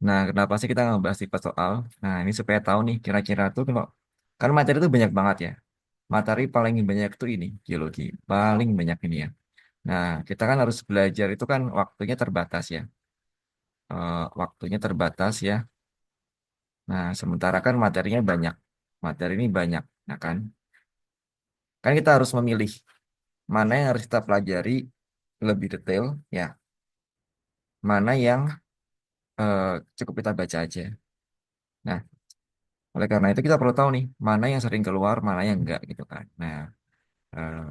Nah, kenapa sih kita ngebahas tipe soal? Nah, ini supaya tahu nih kira-kira tuh kalau kan materi itu banyak banget ya. Materi paling banyak tuh ini geologi, paling banyak ini ya. Nah, kita kan harus belajar itu kan waktunya terbatas ya. Waktunya terbatas ya. Nah, sementara kan materinya banyak. Materi ini banyak, nah kan? Kan kita harus memilih mana yang harus kita pelajari lebih detail ya, mana yang eh, cukup kita baca aja. Nah, oleh karena itu kita perlu tahu nih mana yang sering keluar, mana yang enggak gitu kan. Nah, eh,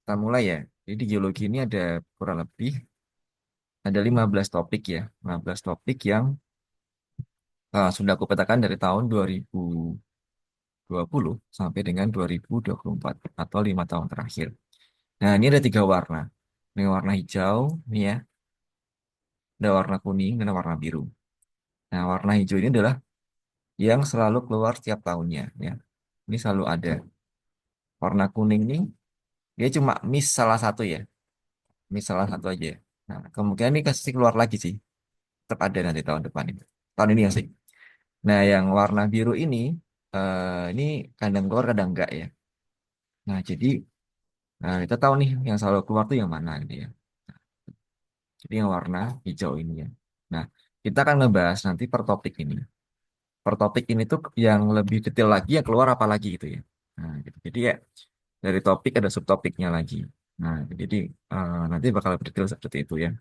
kita mulai ya. Jadi di geologi ini ada kurang lebih ada 15 topik ya, 15 topik yang sudah aku petakan dari tahun 2020 sampai dengan 2024 atau 5 tahun terakhir. Nah, ini ada 3 warna. Ini warna hijau, ini ya, ada warna kuning, dan ada warna biru. Nah, warna hijau ini adalah yang selalu keluar setiap tahunnya ya. Ini selalu ada. Warna kuning ini dia cuma miss salah satu ya, miss salah satu aja. Nah, kemungkinan ini pasti keluar lagi sih. Tetap ada nanti tahun depan itu. Tahun ini ya sih. Nah, yang warna biru ini kadang keluar kadang enggak ya. Nah, jadi kita tahu nih yang selalu keluar tuh yang mana gitu ya. Jadi yang warna hijau ini ya. Nah, kita akan ngebahas nanti per topik ini. Per topik ini tuh yang lebih detail lagi yang keluar apa lagi gitu ya. Nah, gitu. Jadi ya dari topik ada subtopiknya lagi. Nah, jadi nanti bakal lebih detail seperti itu ya.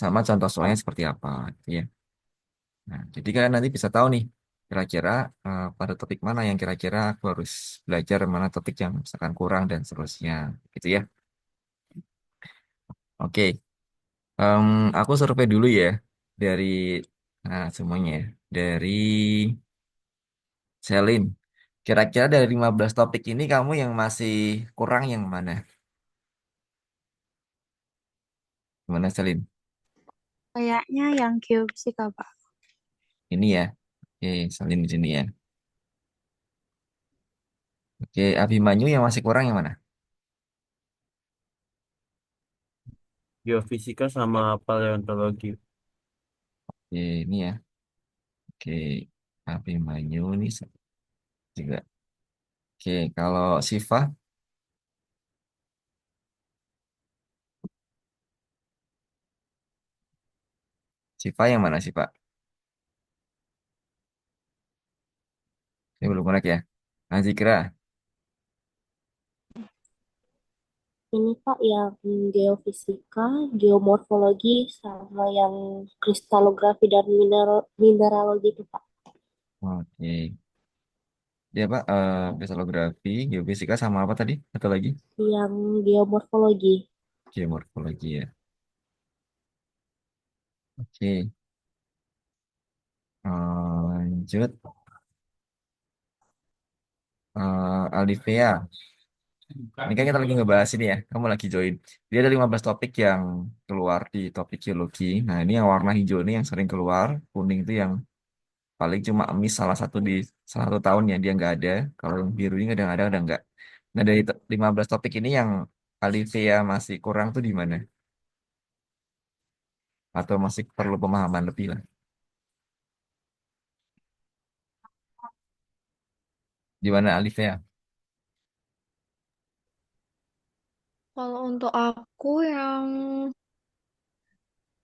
Sama contoh soalnya seperti apa gitu ya. Nah, jadi kalian nanti bisa tahu nih kira-kira pada topik mana yang kira-kira aku harus belajar, mana topik yang misalkan kurang dan seterusnya gitu ya. Oke, Em, aku survei dulu ya dari semuanya ya. Dari Selin. Kira-kira dari 15 topik ini kamu yang masih kurang yang mana? Gimana Selin? Kayaknya yang geofisika, Pak. Ini ya. Oke, Selin di sini ya. Oke, Abimanyu yang masih kurang yang mana? Geofisika sama paleontologi. Oke, ini ya. Oke, Abimanyu ini juga. Oke, kalau Siva, Siva yang mana sih Pak? Ini belum connect ya. Nah, Zikra. Ini Pak yang geofisika, geomorfologi, sama yang kristalografi dan mineralogi itu Pak. Oke. Ya Pak, kristalografi, geofisika sama apa tadi? Satu lagi? Yang geomorfologi. Geomorfologi ya. Oke. Lanjut. Alivea. Ini kan kita lagi ngebahas ini ya. Kamu lagi join. Dia ada 15 topik yang keluar di topik geologi. Nah, ini yang warna hijau ini yang sering keluar. Kuning itu yang paling cuma miss salah satu di salah satu tahun yang dia nggak ada. Kalau yang biru ini kadang ada, kadang nggak. Nah, dari 15 topik ini yang Alivea masih kurang tuh di mana? Atau masih perlu pemahaman lebih lah? Di mana Alivea? Kalau untuk aku yang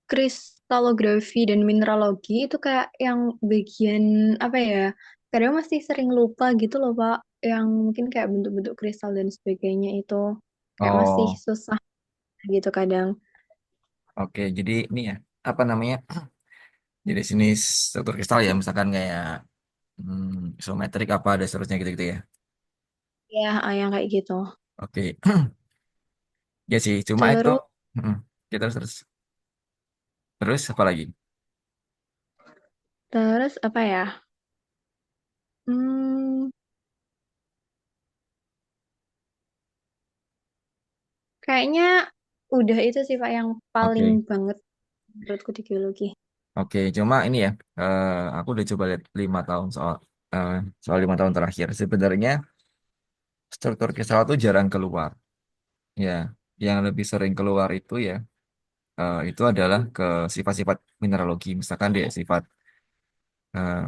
kristalografi dan mineralogi itu kayak yang bagian apa ya? Kadang masih sering lupa gitu loh, Pak. Yang mungkin kayak bentuk-bentuk kristal dan sebagainya itu kayak masih Oh, susah gitu kadang. oke. Jadi ini ya, apa namanya? Jadi sini struktur kristal ya, misalkan kayak isometrik apa ada seterusnya gitu-gitu ya. Ya, yang kayak gitu. Oke, ya sih. Cuma itu, Terus mm, kita terus terus apa lagi? terus apa ya? Hmm, kayaknya udah itu sih Pak yang paling Oke, banget menurutku di geologi. oke. Cuma ini ya, aku udah coba lihat 5 tahun eh, soal 5 tahun terakhir. Sebenarnya struktur kristal itu jarang keluar. Ya, yang lebih sering keluar itu adalah ke sifat-sifat mineralogi, misalkan deh sifat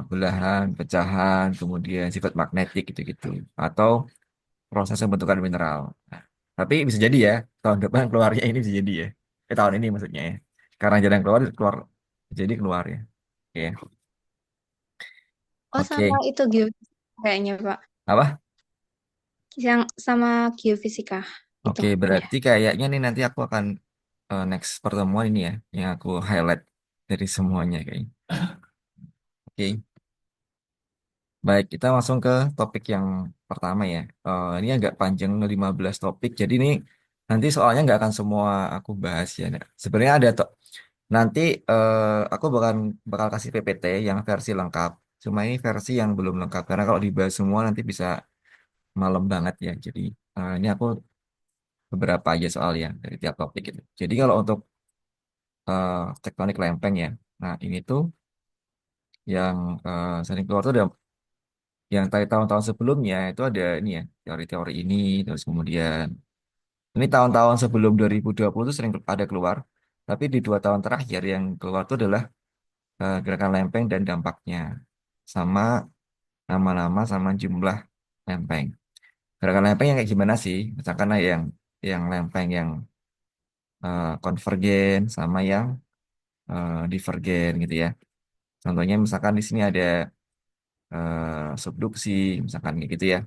belahan, pecahan, kemudian sifat magnetik gitu-gitu, atau proses pembentukan mineral. Nah, tapi bisa jadi ya tahun depan keluarnya ini bisa jadi ya. Tahun ini maksudnya ya. Karena jarang keluar, keluar jadi keluar ya. Oke, Oh, sama oke. itu geofisika kayaknya, Pak. Apa? Yang sama geofisika Oke, hitungannya. berarti kayaknya nih nanti aku akan next pertemuan ini ya, yang aku highlight dari semuanya kayaknya. Oke, baik, kita langsung ke topik yang pertama ya. Ini agak panjang 15 topik, jadi ini nanti soalnya nggak akan semua aku bahas ya. Nah, sebenarnya ada nanti aku bakal bakal kasih PPT yang versi lengkap. Cuma ini versi yang belum lengkap karena kalau dibahas semua nanti bisa malam banget ya. Jadi ini aku beberapa aja soal ya dari tiap topik itu. Jadi kalau untuk tektonik lempeng ya. Nah ini tuh yang sering keluar tuh ada yang dari tahun-tahun sebelumnya itu ada ini ya teori-teori ini terus kemudian ini tahun-tahun sebelum 2020 tuh sering ada keluar. Tapi di 2 tahun terakhir yang keluar itu adalah gerakan lempeng dan dampaknya sama nama-nama sama jumlah lempeng. Gerakan lempeng yang kayak gimana sih? Misalkan yang lempeng yang konvergen sama yang divergen gitu ya. Contohnya misalkan di sini ada subduksi, misalkan kayak gitu ya.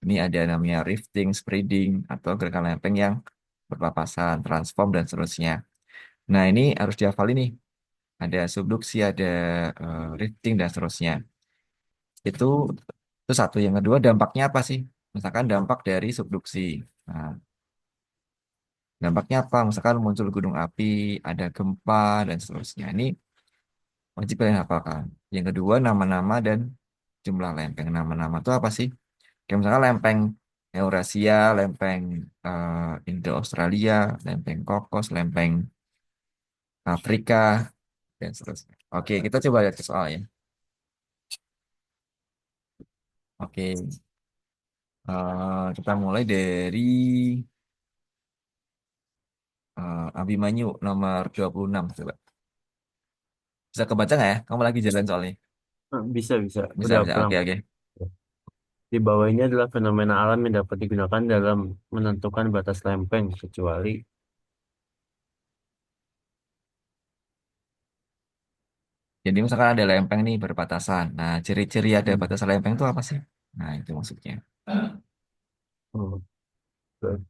Ini ada namanya rifting, spreading, atau gerakan lempeng yang berpapasan, transform dan seterusnya. Nah ini harus dihafal ini. Ada subduksi, ada rifting dan seterusnya. Itu itu satu. Yang kedua dampaknya apa sih? Misalkan dampak dari subduksi. Nah, dampaknya apa? Misalkan muncul gunung api, ada gempa dan seterusnya. Ini wajib kalian hafalkan. Yang kedua nama-nama dan jumlah lempeng. Nama-nama itu apa sih? Kayak misalkan lempeng Eurasia, lempeng Indo-Australia, lempeng Kokos, lempeng Afrika dan seterusnya. Oke, kita coba lihat ke soalnya. Oke, kita mulai dari Abimanyu nomor 26 coba. Bisa kebaca nggak ya? Kamu lagi jalan soalnya. Bisa, bisa. Bisa, Udah bisa. pulang. Oke, oke. Di bawah ini adalah fenomena alam yang dapat digunakan dalam menentukan batas lempeng, kecuali Jadi misalkan ada lempeng nih berbatasan. Nah, ciri-ciri ada hmm, batasan lempeng itu apa sih? Nah, itu maksudnya. oh, ber-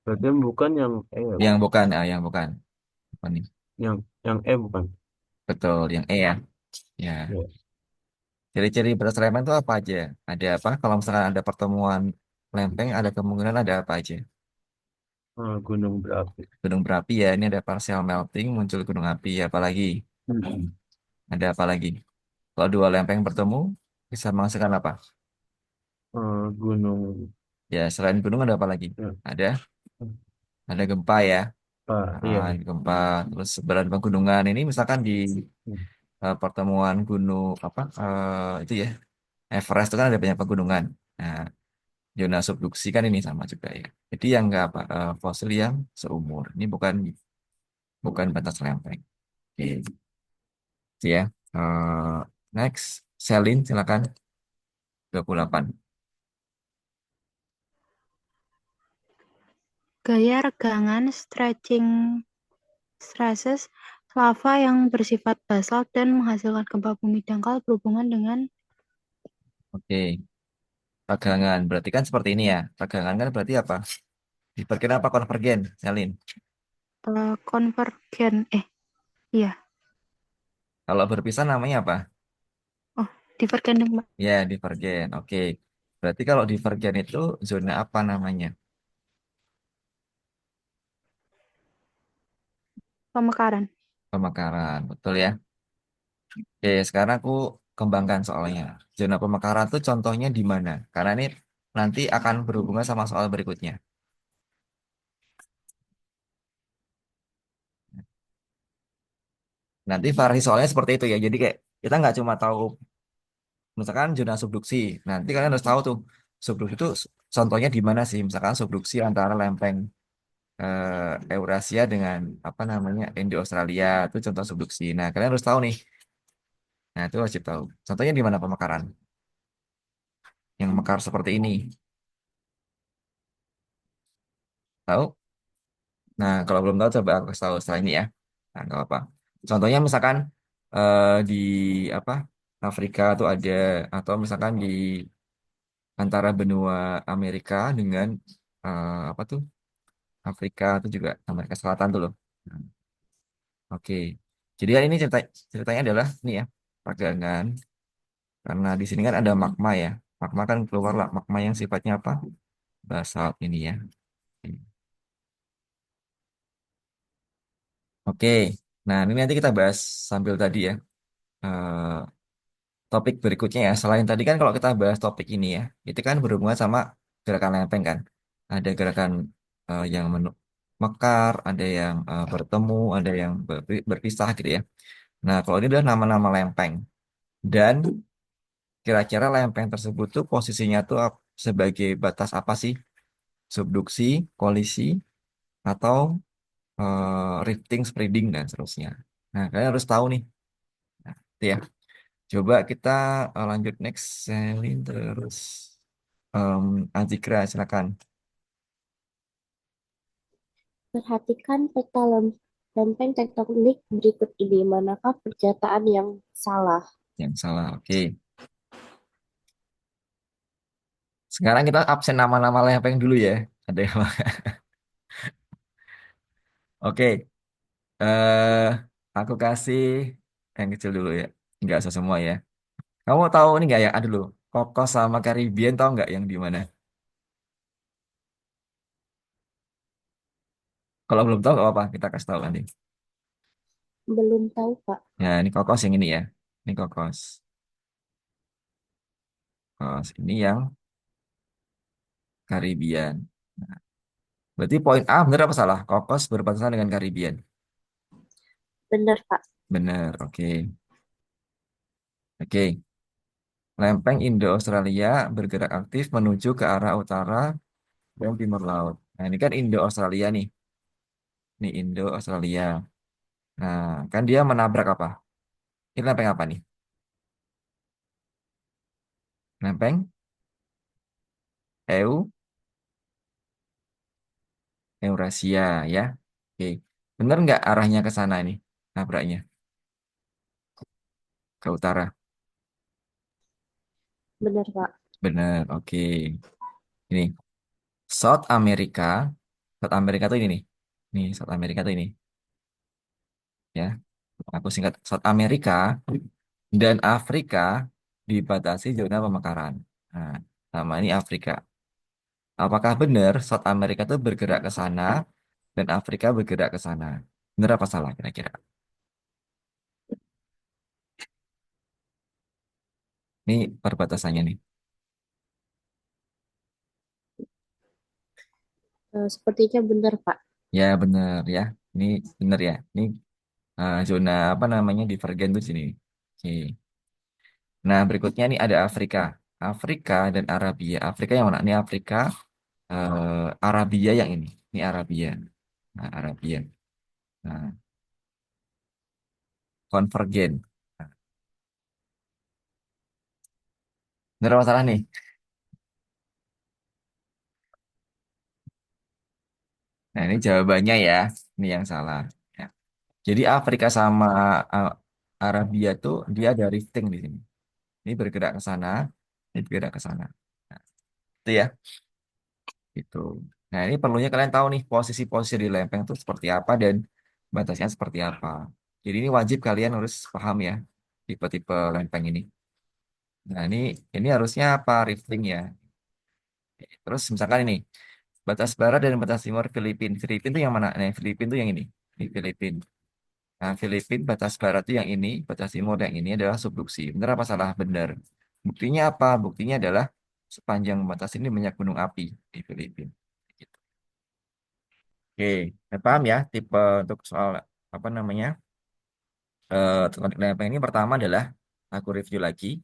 berarti yang bukan yang E, ya, Yang Bang? bukan, yang bukan. Apa nih? Yang E bukan. Betul, yang E ya. Ya. Ya, Ciri-ciri batasan lempeng itu apa aja? Ada apa? Kalau misalkan ada pertemuan lempeng, ada kemungkinan ada apa aja? gunung berapi. Gunung berapi ya. Ini ada partial melting, muncul gunung api. Apalagi? Hmm. Ada apa lagi? Kalau dua lempeng bertemu, bisa menghasilkan apa? Gunung, Ya, selain gunung ada apa lagi? ya, Ada, ada gempa ya. iya. Gempa. Terus sebaran pegunungan ini misalkan di Hmm. pertemuan gunung apa itu ya Everest itu kan ada banyak pegunungan. Nah, zona subduksi kan ini sama juga ya. Jadi yang enggak apa fosil yang seumur. Ini bukan bukan batas lempeng. Oke, itu ya. Eh, next, Selin silakan 28. Gaya regangan stretching stresses lava yang bersifat basal dan menghasilkan gempa bumi dangkal berhubungan dengan Oke, regangan berarti kan seperti ini ya. Regangan kan berarti apa? Divergen apa konvergen, Selin? konvergen. Iya. Kalau berpisah namanya apa? Oh, divergen dong, Mbak. Ya, divergen. Oke. Berarti kalau divergen itu zona apa namanya? Pemekaran. Pemekaran, betul ya. Oke, sekarang aku kembangkan soalnya. Zona pemekaran itu contohnya di mana? Karena ini nanti akan berhubungan sama soal berikutnya. Nanti variasi soalnya seperti itu ya. Jadi kayak kita nggak cuma tahu misalkan zona subduksi. Nanti kalian harus tahu tuh subduksi itu contohnya di mana sih? Misalkan subduksi antara lempeng Eurasia dengan apa namanya Indo Australia itu contoh subduksi. Nah, kalian harus tahu nih. Nah, itu wajib tahu. Contohnya di mana pemekaran? Yang mekar seperti ini. Tahu? Nah, kalau belum tahu coba aku kasih tahu setelah ini ya. Nah, nggak apa. Contohnya misalkan di apa Afrika tuh ada, atau misalkan di antara benua Amerika dengan apa tuh Afrika itu juga Amerika Selatan tuh loh. Nah, oke. Jadi kan ini ceritanya adalah ini ya peragangan. Karena di sini kan ada magma ya. Magma kan keluar lah magma yang sifatnya apa? Basalt ini ya. Oke. Nah, ini nanti kita bahas sambil tadi ya. eh, Topik berikutnya ya. Selain tadi kan kalau kita bahas topik ini ya, itu kan berhubungan sama gerakan lempeng kan. Ada gerakan yang mekar, ada yang bertemu, ada yang berpisah gitu ya. Nah, kalau ini adalah nama-nama lempeng. Dan kira-kira lempeng tersebut tuh posisinya tuh sebagai batas apa sih? Subduksi, kolisi, atau rifting, spreading, dan seterusnya. Nah, kalian harus tahu nih. Nah, itu ya. Coba kita lanjut next. Selin terus. Azikra, silakan. Perhatikan peta lempeng tektonik berikut ini. Manakah pernyataan yang salah? Yang salah, oke. Sekarang kita absen nama-nama lempeng dulu ya. Ada yang Oke, eh aku kasih yang kecil dulu ya. Nggak usah semua ya. Kamu tahu ini nggak ya? Aduh loh, Kokos sama Caribbean tahu nggak yang di mana? Kalau belum tahu nggak apa, kita kasih tahu nanti. Belum tahu, Pak. Ya, ini Kokos yang ini ya. Ini Kokos. Kokos ini yang Caribbean. Nah, berarti poin A benar apa salah? Kokos berbatasan dengan Caribbean. Benar, Pak. Benar, oke. Oke. Lempeng Indo-Australia bergerak aktif menuju ke arah utara dan timur laut. Nah, ini kan Indo-Australia nih. Ini Indo-Australia. Nah, kan dia menabrak apa? Ini lempeng apa nih? Lempeng EU, Eurasia ya. Oke. Bener nggak arahnya ke sana nih? Nabraknya ke utara. Benar, Pak. Bener, oke. Ini South America. South America tuh ini nih. Nih, South America tuh ini. Ya, aku singkat. South America dan Afrika dibatasi zona pemekaran. Nah, sama ini Afrika. Apakah benar South America itu bergerak ke sana dan Afrika bergerak ke sana? Benar apa salah kira-kira? Ini perbatasannya nih. Sepertinya benar, Pak. Ya benar ya. Ini benar ya. Ini zona apa namanya divergen tuh sini. Oke. Nah berikutnya nih ada Afrika. Afrika dan Arabia. Afrika yang mana? Ini Afrika. Arabia yang ini. Ini Arabia. Nah, Arabia. Nah, konvergen. Nah, benar apa salah nih? Nah ini jawabannya ya. Ini yang salah. Ya. Jadi Afrika sama uh, Arabia tuh dia ada rifting di sini. Ini bergerak ke sana, ini bergerak ke sana. Nah, itu ya, gitu. Nah, ini perlunya kalian tahu nih posisi-posisi di lempeng itu seperti apa dan batasnya seperti apa. Jadi ini wajib kalian harus paham ya tipe-tipe lempeng ini. Nah, ini harusnya apa? Rifting ya. Terus misalkan ini batas barat dan batas timur Filipina. Filipina itu yang mana? Nah, Filipina itu yang ini. Ini Filipina. Nah, Filipina batas barat itu yang ini, batas timur yang ini adalah subduksi. Benar apa salah? Benar. Buktinya apa? Buktinya adalah sepanjang batas ini banyak gunung api di Filipina. Gitu. Oke, paham ya tipe untuk soal apa namanya tektonik lempeng ini pertama adalah aku review lagi.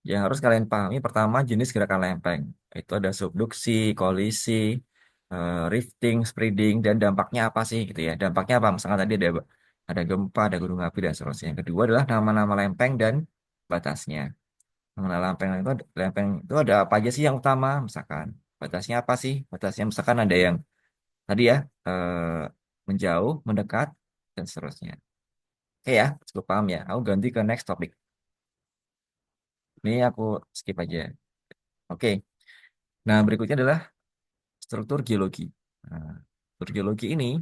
Yang harus kalian pahami pertama jenis gerakan lempeng. Itu ada subduksi, kolisi, rifting, spreading, dan dampaknya apa sih gitu ya. Dampaknya apa? Misalkan tadi ada gempa, ada gunung api, dan seterusnya. Yang kedua adalah nama-nama lempeng dan batasnya. Mengenal lempeng itu ada apa aja sih yang utama? Misalkan batasnya apa sih? Batasnya misalkan ada yang tadi ya menjauh, mendekat, dan seterusnya. Oke ya, cukup paham ya. Aku ganti ke next topic. Ini aku skip aja. Oke. Nah, berikutnya adalah struktur geologi. Nah, struktur geologi ini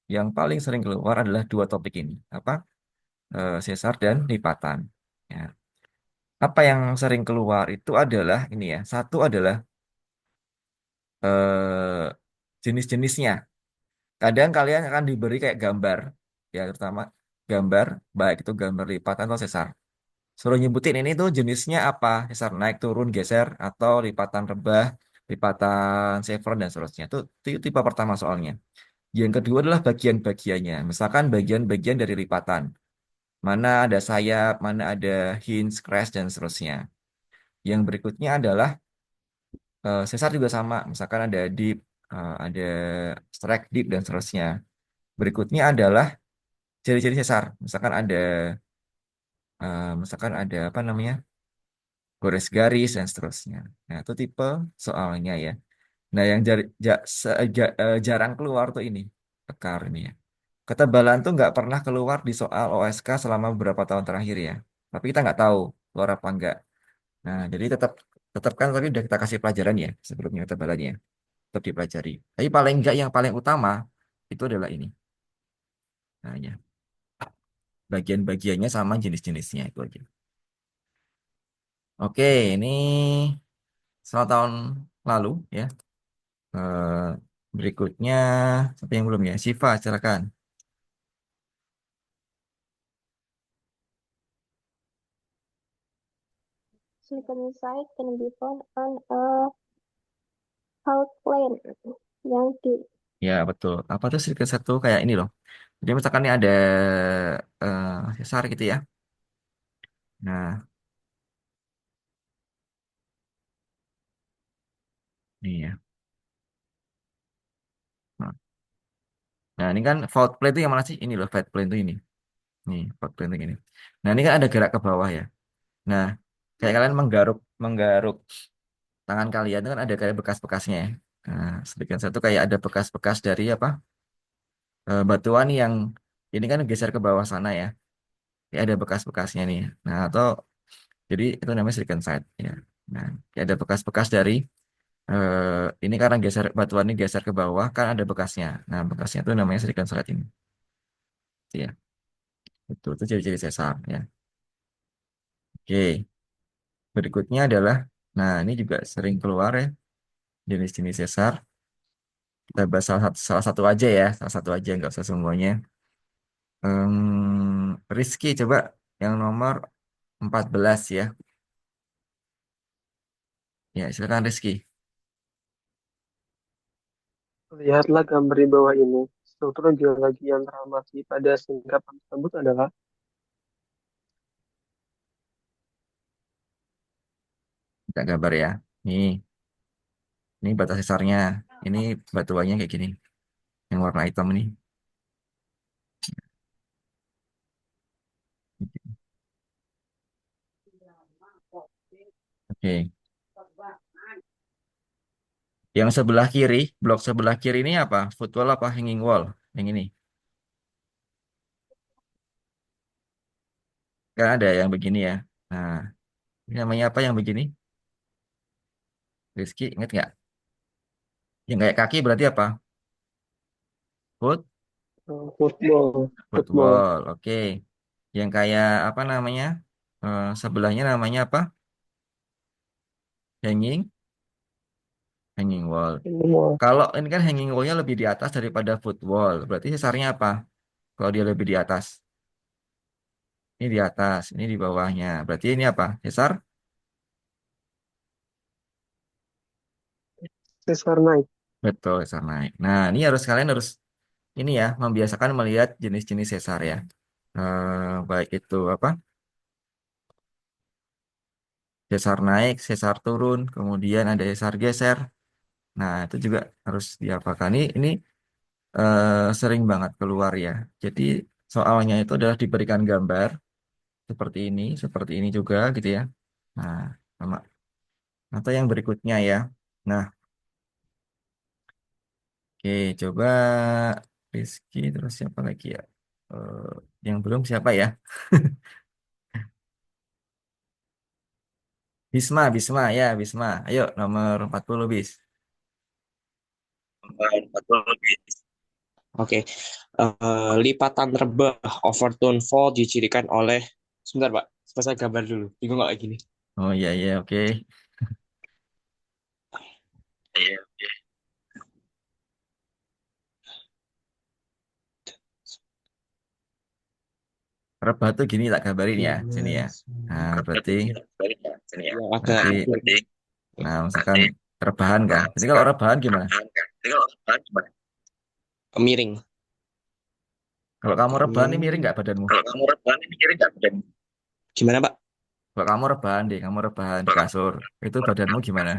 yang paling sering keluar adalah dua topik ini. Apa? Sesar dan lipatan. Ya. Apa yang sering keluar itu adalah ini ya. Satu adalah eh, jenis-jenisnya. Kadang kalian akan diberi kayak gambar, ya terutama gambar, baik itu gambar lipatan atau sesar. Suruh nyebutin ini tuh jenisnya apa, sesar naik, turun, geser, atau lipatan rebah, lipatan chevron dan seterusnya. Itu tipe pertama soalnya. Yang kedua adalah bagian-bagiannya. Misalkan bagian-bagian dari lipatan. Mana ada sayap, mana ada hinge, crest, dan seterusnya. Yang berikutnya adalah sesar juga sama. Misalkan ada deep, ada strike deep, dan seterusnya. Berikutnya adalah ciri-ciri sesar. Misalkan ada apa namanya? Gores garis dan seterusnya. Nah, itu tipe soalnya ya. Nah, yang jarang keluar tuh ini tekar ini ya. Ketebalan tuh nggak pernah keluar di soal OSK selama beberapa tahun terakhir ya. Tapi kita nggak tahu keluar apa enggak. Nah, jadi tetap tetap kan tadi udah kita kasih pelajaran ya sebelumnya ketebalannya. Tetap dipelajari. Tapi paling enggak yang paling utama itu adalah ini. Nah, ya. Bagian-bagiannya sama jenis-jenisnya itu aja. Oke, ini selama tahun lalu ya. Eh, Berikutnya, siapa yang belum ya? Siva, silakan. Silicon site can be found on a fault plane yang di Ya, betul. Apa tuh sirkuit satu kayak ini loh. Jadi misalkan ini ada sesar gitu ya. Nah, ini ya. Nah, nah, ini kan fault plane itu yang mana sih? Ini loh, fault plane itu ini. Nih, fault plane itu ini. Nah, ini kan ada gerak ke bawah ya. Nah, kayak kalian menggaruk menggaruk tangan kalian itu kan ada kayak bekas-bekasnya ya. Nah, sirkuit satu kayak ada bekas-bekas dari apa? Batuan yang ini kan geser ke bawah sana ya. Ya ada bekas-bekasnya nih. Nah, atau jadi itu namanya silicium site ya. Nah, kayak ada bekas-bekas dari ini karena geser batuan ini geser ke bawah kan ada bekasnya. Nah, bekasnya itu namanya silicium site ini. Gitu ya. Itu ciri-ciri sesar ya. Oke. Berikutnya adalah nah, ini juga sering keluar ya jenis-jenis sesar. Kita bahas salah satu aja ya, salah satu aja nggak usah semuanya. Rizky coba yang nomor 14 ya. Ya, silakan Rizky. Lihatlah gambar di bawah ini. Struktur geologi yang teramati pada singkapan tersebut adalah Kita gambar ya. Ini batas sesarnya. Ini batuannya kayak gini. Yang warna hitam ini. Oke. Yang sebelah kiri, blok sebelah kiri ini apa? Footwall apa hanging wall? Yang ini. Kan ada yang begini ya. Nah, ini namanya apa yang begini? Rizky, inget nggak? Yang kayak kaki berarti apa? Foot, football. Football. footwall. Oke. Yang kayak apa namanya? Sebelahnya namanya apa? Hanging, hanging wall. Ini mau Kalau ini kan hanging wallnya lebih di atas daripada footwall. Berarti sesarnya apa? Kalau dia lebih di atas. Ini di atas, ini di bawahnya. Berarti ini apa? Sesar? sesar naik. Betul, sesar naik. Nah, ini harus kalian harus ini ya, membiasakan melihat jenis-jenis sesar ya. Baik itu apa? Sesar naik, sesar turun, kemudian ada sesar geser. Nah, itu juga harus dihafalkan. Ini sering banget keluar ya. Jadi soalnya itu adalah diberikan gambar, seperti ini juga gitu ya. Nah, sama. Atau yang berikutnya ya. Nah, oke, coba Rizky terus siapa lagi ya? Eh, yang belum siapa ya? Bisma, Bisma ya, Bisma. Ayo nomor 40 bis. Betul. Oke, lipatan rebah overtone fall dicirikan oleh, sebentar Pak, saya gambar dulu. Bingung nggak kayak gini? Oh iya iya oke. Iya. Rebah tuh gini tak gambarin ya, sini ya. Nah, berarti Yang agak berarti nah misalkan rebahan kah? Jadi kalau rebahan gimana? miring. Kalau kamu rebahan ini miring Hmm, nggak badanmu? gimana Pak? Kalau kamu rebahan deh, kamu rebahan di kasur, itu badanmu gimana?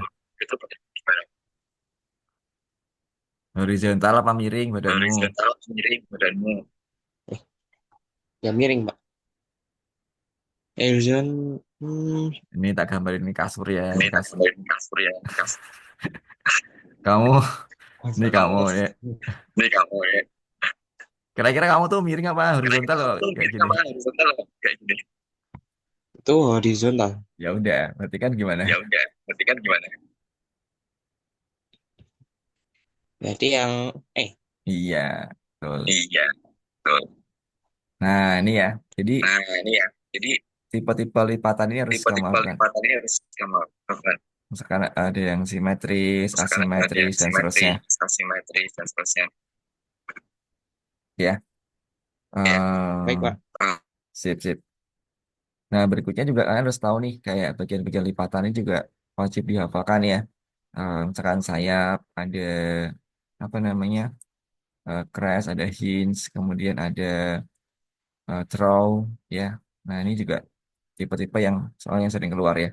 Horizontal apa miring badanmu? Ya miring Pak. Illusion, hmm, Ini tak gambarin ini kasur ya, ini kasur. Kamu, ini kamu ya. Kira-kira kamu tuh miring apa horizontal kalau kayak gini? itu horizontal. Ya udah, berarti kan gimana? Berarti yang, eh, Iya, betul. Nah, ini ya. Jadi tipe-tipe lipatan ini harus kamu lakukan. Misalkan ada yang simetris, asimetris, dan seterusnya. Ya, baik Eh, Pak. sip, sip. Nah, berikutnya juga kalian harus tahu nih, kayak bagian-bagian lipatan ini juga wajib dihafalkan ya. Misalkan sayap, ada apa namanya, crest, ada hinge, kemudian ada throw, ya. Nah, ini juga tipe-tipe yang soalnya yang sering keluar ya.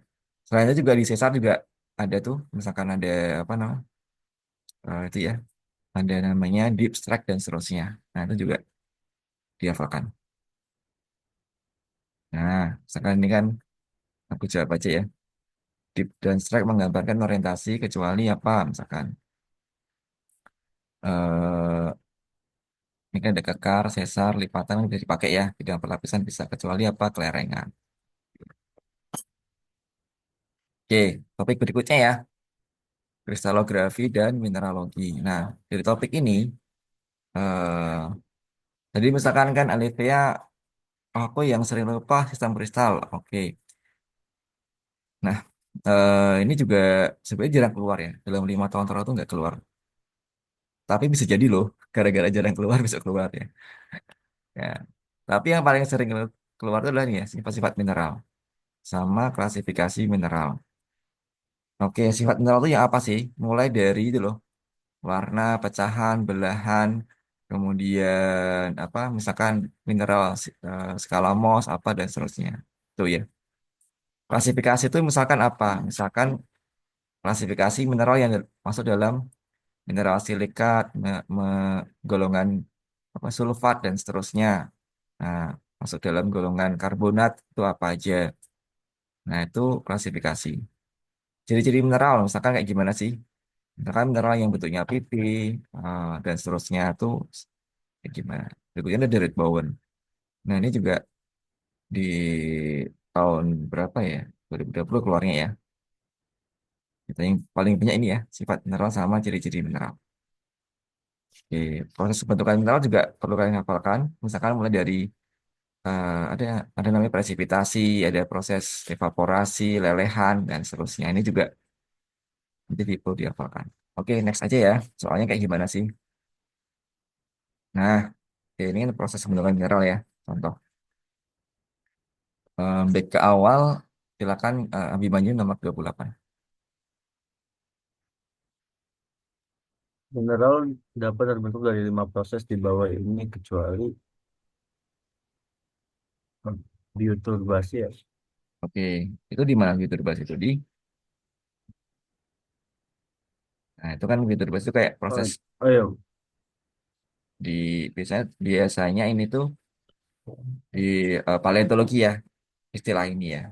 Selain itu juga di sesar juga ada tuh, misalkan ada apa namanya, itu ya, ada namanya deep strike dan seterusnya. Nah, itu juga dihafalkan. Nah, misalkan ini kan aku jawab aja ya. Deep dan strike menggambarkan orientasi kecuali apa, misalkan. eh ini kan ada kekar, sesar, lipatan kan bisa dipakai ya. Bidang perlapisan bisa kecuali apa, kelerengan. Oke, topik berikutnya ya. Kristalografi dan mineralogi. Nah, dari topik ini, eh tadi misalkan kan Alivia, aku yang sering lupa sistem kristal. Oke. Nah, ini juga sebenarnya jarang keluar ya. Dalam 5 tahun terakhir itu nggak keluar. Tapi bisa jadi loh, gara-gara jarang keluar bisa keluar ya. Ya. Tapi yang paling sering keluar itu adalah nih ya, sifat-sifat mineral sama klasifikasi mineral. Oke, sifat mineral itu yang apa sih? Mulai dari itu loh, warna, pecahan, belahan, kemudian apa? Misalkan mineral skala Mohs apa dan seterusnya. Tuh ya. Klasifikasi itu misalkan apa? Misalkan klasifikasi mineral yang masuk dalam mineral silikat, golongan apa sulfat dan seterusnya. Nah, masuk dalam golongan karbonat itu apa aja. Nah, itu klasifikasi. Ciri-ciri mineral, misalkan kayak gimana sih? Misalkan mineral yang bentuknya pipi, dan seterusnya itu kayak gimana? Berikutnya ada Derek Bowen. Nah, ini juga di tahun berapa ya? 2020 keluarnya ya. Kita yang paling banyak ini ya, sifat mineral sama ciri-ciri mineral. Oke, proses pembentukan mineral juga perlu kalian hafalkan. Misalkan mulai dari ada namanya presipitasi, ada proses evaporasi, lelehan, dan seterusnya. Ini juga jadi perlu dihafalkan. Oke, next aja ya. Soalnya kayak gimana sih? Nah, oke, ini kan proses pembentukan mineral ya. Contoh, back ke awal, silakan Abimanyu nomor 28. Mineral dapat terbentuk dari 5 proses di bawah ini kecuali bioturbasi ya. Oke, itu di mana gitu bahas itu di? Nah, itu kan gitu bahas itu kayak Oh, proses oh iya, di biasanya biasanya ini tuh di paleontologi ya. istilah ini ya.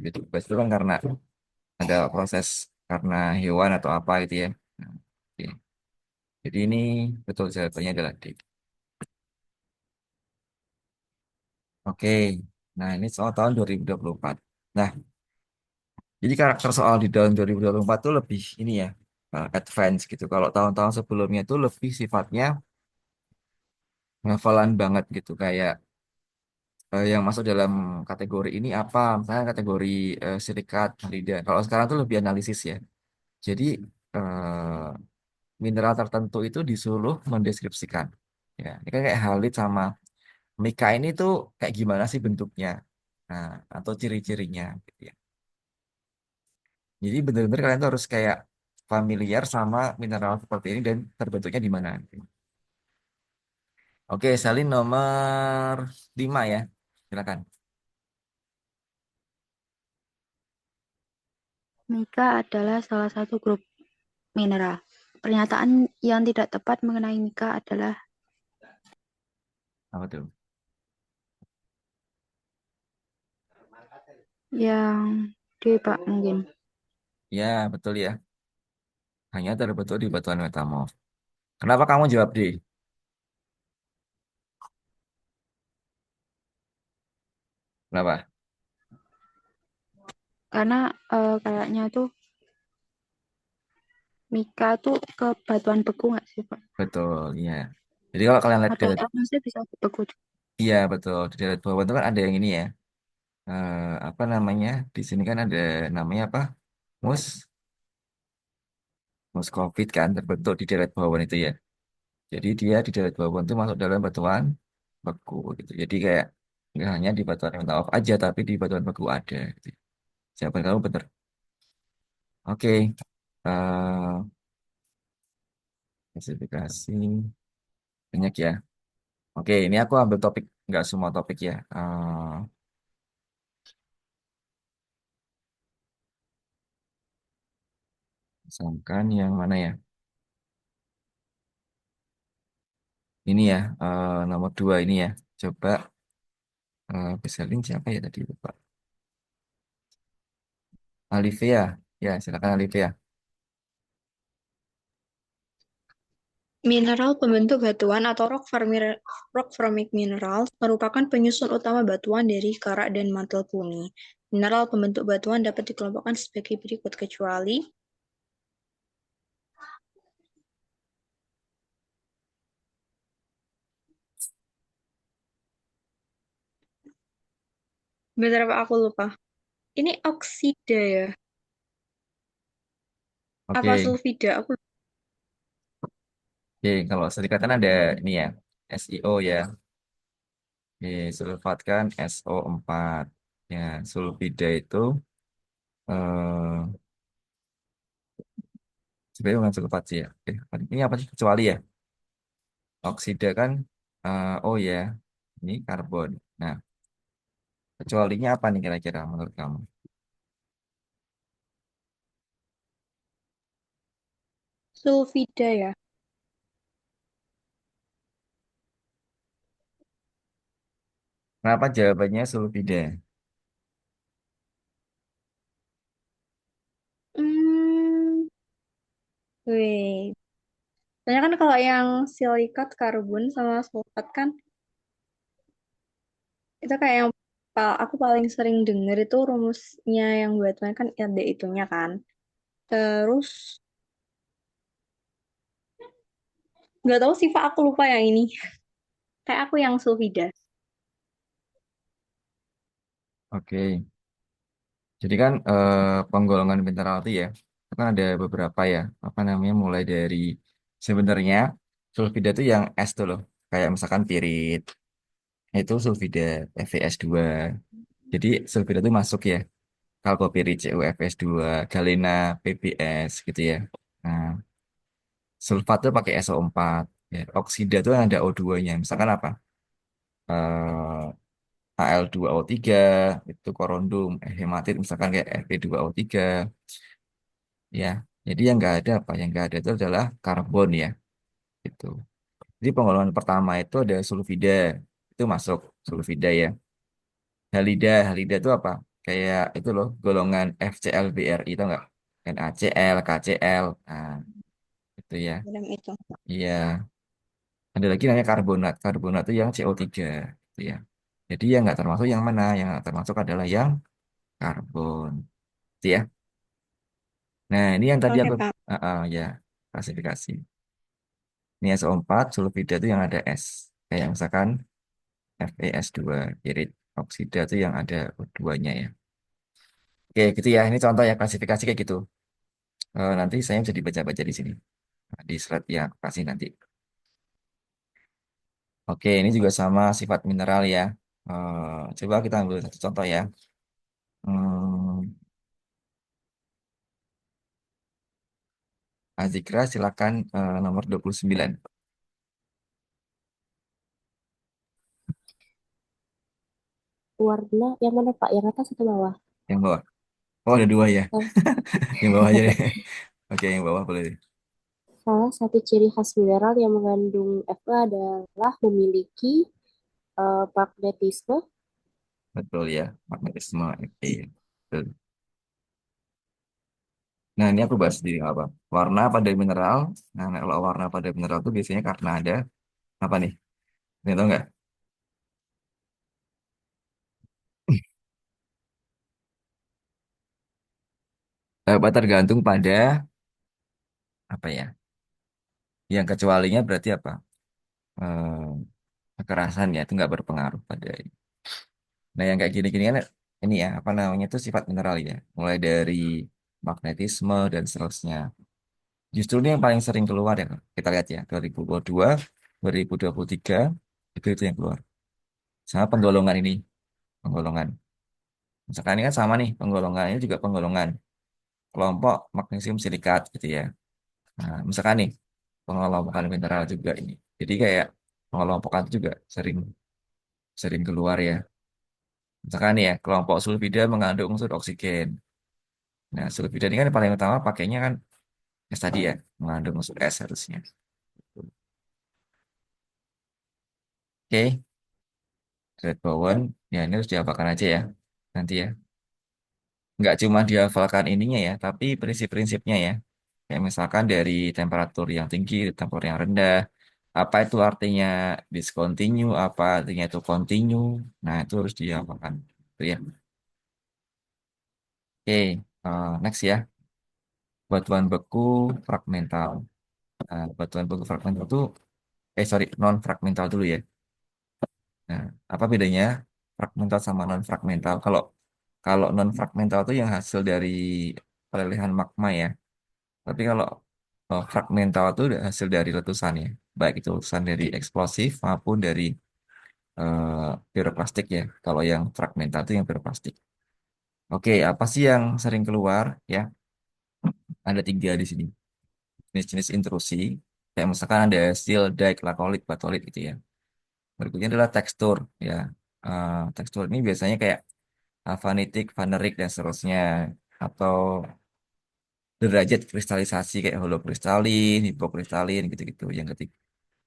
Biodiversitas itu kan karena ada proses karena hewan atau apa gitu ya. Nah, oke. Jadi ini betul jawabannya adalah D. Oke. Nah, ini soal tahun 2024. Nah, jadi karakter soal di tahun 2024 tuh lebih ini ya, advance gitu. Kalau tahun-tahun sebelumnya tuh lebih sifatnya hafalan banget gitu. Kayak yang masuk dalam kategori ini apa? Misalnya kategori silikat, halida. Kalau sekarang tuh lebih analisis ya. Jadi mineral tertentu itu disuruh mendeskripsikan. Ya, ini kan kayak halit sama Mika ini tuh kayak gimana sih bentuknya? Nah, atau ciri-cirinya gitu ya. Jadi benar-benar kalian tuh harus kayak familiar sama mineral seperti ini dan terbentuknya di mana. Oke, salin nomor 5 ya. Silakan. Mika adalah salah satu grup mineral. Pernyataan yang tidak tepat mengenai Mika adalah Apa tuh? yang D, Pak, mungkin. Ya, betul ya. Hanya terbentuk di batuan metamorf. Kenapa kamu jawab D? Kenapa? Karena kayaknya tuh Mika tuh ke batuan beku nggak sih, Pak? Betul, ya. Jadi kalau kalian lihat Atau Elmasnya bisa beku juga. iya betul di daerah bawah itu kan ada yang ini ya. eh, apa namanya? Di sini kan ada namanya apa? Mus, muskovit kan terbentuk di daerah bawah itu ya. Jadi dia di daerah bawah itu masuk dalam batuan beku gitu. Jadi kayak nggak hanya di batuan metamorf aja, tapi di batuan beku ada. Gitu. Jawaban kamu bener. Oke. eh Klasifikasi banyak ya. Oke, ini aku ambil topik nggak semua topik ya. Misalkan yang mana ya? Ini ya, nomor 2 ini ya. Coba bisa link siapa ya tadi lupa. Alivia. Ya, silakan Alivia. Mineral pembentuk batuan atau rock formic minerals merupakan penyusun utama batuan dari karak dan mantel bumi. Mineral pembentuk batuan dapat dikelompokkan sebagai berikut kecuali bener apa aku lupa. Ini oksida ya? Apa Oke, sulfida? Aku oke. Kalau serikat kan ada ini ya, SiO ya. Oke, sulfat kan SO4. Ya, sulfida itu eh sebenarnya bukan sulfat sih ya. Oke, ini apa sih kecuali ya? Oksida kan oh ya, ini karbon. Nah, kecualinya apa nih kira-kira menurut kamu? sulfida ya. Kenapa jawabannya sulfida? Hmm, wait. Soalnya kan kalau yang silikat, karbon sama sulfat kan itu kayak yang aku paling sering denger itu rumusnya yang buatnya kan ada itunya kan. Terus nggak tahu sih Pak, aku lupa yang ini. Kayak aku yang sulfida. Oke. Jadi kan penggolongan mineral itu ya, itu kan ada beberapa ya, apa namanya, mulai dari sebenarnya sulfida itu yang S tuh loh, kayak misalkan pirit, itu sulfida FeS2. Jadi sulfida itu masuk ya, kalkopirit CuFeS2, galena PbS gitu ya. Nah, sulfat itu pakai SO4. Ya, oksida itu ada O2-nya, misalkan apa? Al2O3 itu korondum, hematit misalkan kayak Fe2O3 ya. Jadi yang nggak ada apa? Yang nggak ada itu adalah karbon ya. Itu. Jadi penggolongan pertama itu ada sulfida, itu masuk sulfida ya. Halida itu apa? Kayak itu loh, golongan FClBr itu enggak? NaCl, KCl. Nah, itu ya. Dalam itu. Iya. Ada lagi namanya karbonat. Karbonat itu yang CO3. Gitu ya. Jadi yang nggak termasuk yang mana? Yang nggak termasuk adalah yang karbon. Gitu ya. Nah, ini yang tadi Oke, aku, Pak. ya, klasifikasi. Ini SO4, sulfida itu yang ada S. Kayak misalkan FeS2, irit oksida itu yang ada O2-nya ya. Oke, gitu ya. Ini contoh ya klasifikasi kayak gitu. Nanti saya bisa dibaca-baca di sini. Nah, di slide yang aku kasih nanti. Oke, ini juga sama sifat mineral ya. Coba kita ambil satu contoh ya. Hmm, Azikra silakan nomor 29 Warna yang mana Pak? Yang atas atau bawah? yang bawah. Oh, ada dua ya. Salah, Yang bawah aja deh. Oke, yang bawah boleh deh. salah satu ciri khas mineral yang mengandung Fe adalah memiliki magnetisme. Betul ya, magnetisme. Oke, betul. Nah, ini aku bahas di apa? Warna pada mineral. Nah, kalau warna pada mineral itu biasanya karena ada apa nih? Ini tahu nggak? Tergantung pada apa ya? Yang kecualinya berarti apa? Eh, Kekerasan ya, itu nggak berpengaruh pada ini. Nah, yang kayak gini-gini kan ini ya, apa namanya itu sifat mineral ya. Mulai dari magnetisme dan seterusnya. Justru ini yang paling sering keluar ya. Kita lihat ya, 2022, 2023, itu yang keluar. Sama penggolongan ini, penggolongan. Misalkan ini kan sama nih, penggolongannya juga penggolongan kelompok magnesium silikat gitu ya. Nah, misalkan nih, pengelompokan mineral juga ini. Jadi kayak pengelompokan itu juga sering sering keluar ya. Misalkan nih ya, kelompok sulfida mengandung unsur oksigen. Nah, sulfida ini kan yang paling utama pakainya kan S tadi ya, mengandung unsur S harusnya. Oke, red bond, ya ini harus dihafalkan aja ya, nanti ya. Nggak cuma dihafalkan ininya ya, tapi prinsip-prinsipnya ya. Kayak misalkan dari temperatur yang tinggi, temperatur yang rendah, apa itu artinya discontinue, apa artinya itu continue. Nah, itu harus dihafalkan. Itu ya. Oke, next ya. Batuan beku fragmental. Nah, batuan beku fragmental itu, sorry, non fragmental dulu ya. Nah, apa bedanya fragmental sama non fragmental? Kalau kalau non fragmental itu yang hasil dari pelelehan magma ya. Tapi kalau fragmental itu udah hasil dari letusan ya. Baik itu letusan dari eksplosif maupun dari piroklastik ya. Kalau yang fragmental itu yang piroklastik. Oke, apa sih yang sering keluar ya? Ada tiga di sini. Jenis-jenis intrusi. Kayak misalkan ada steel, dike, lakolit, batolit gitu ya. Berikutnya adalah tekstur ya. Tekstur ini biasanya kayak vanitik, vanerik dan seterusnya, atau derajat kristalisasi kayak holokristalin, hipokristalin gitu-gitu. Yang ketiga.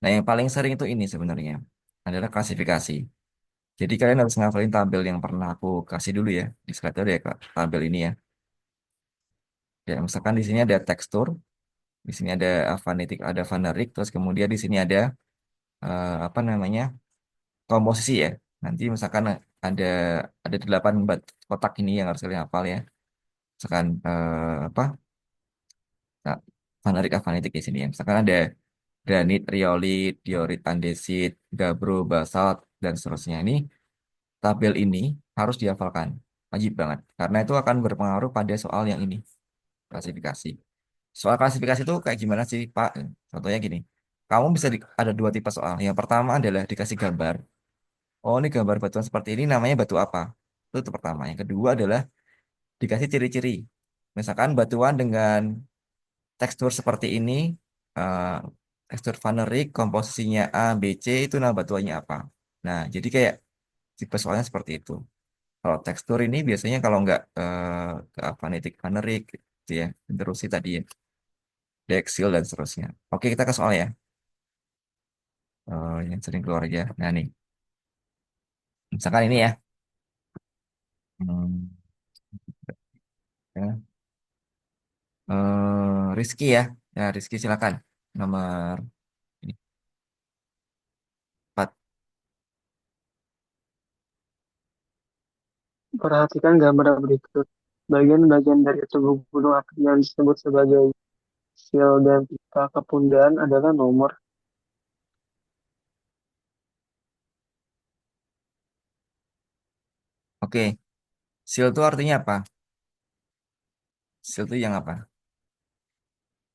Nah, yang paling sering itu ini sebenarnya adalah klasifikasi. Jadi kalian harus ngafalin tabel yang pernah aku kasih dulu ya. Di slide ada ya Kak, tabel ini ya. Ya, misalkan di sini ada tekstur, di sini ada vanitik, ada vanerik, terus kemudian di sini ada apa namanya? Komposisi ya. Nanti misalkan ada ada 8 kotak ini yang harus kalian hafal ya. Misalkan apa? Nah, vanadik avanitik di sini ya. Misalkan ada granit, riolit, diorit, andesit, gabbro, basalt, dan seterusnya. Ini tabel ini harus dihafalkan. Wajib banget. Karena itu akan berpengaruh pada soal yang ini. Klasifikasi. Soal klasifikasi itu kayak gimana sih, Pak? Contohnya gini. Kamu bisa ada dua tipe soal. Yang pertama adalah dikasih gambar. Oh, ini gambar batuan seperti ini namanya batu apa? Itu pertama. Yang kedua adalah dikasih ciri-ciri. Misalkan batuan dengan tekstur seperti ini, eh, tekstur fanerik, komposisinya A, B, C, itu nama batuannya apa. Nah, jadi kayak tipe soalnya seperti itu. Kalau tekstur ini biasanya kalau nggak ke fanetik fanerik, gitu ya, terus sih tadi ya, deksil dan seterusnya. Oke, kita ke soal ya. Yang sering keluar aja. Nah nih, misalkan ini ya, Hmm, ya. Rizky ya. Ya, Rizky silakan. Nomor ini, 4. Perhatikan gambar berikut. Bagian-bagian dari tubuh gunung api yang disebut sebagai sil dan pipa kepundaan adalah nomor. Oke. Sil itu artinya apa? Sil itu yang apa?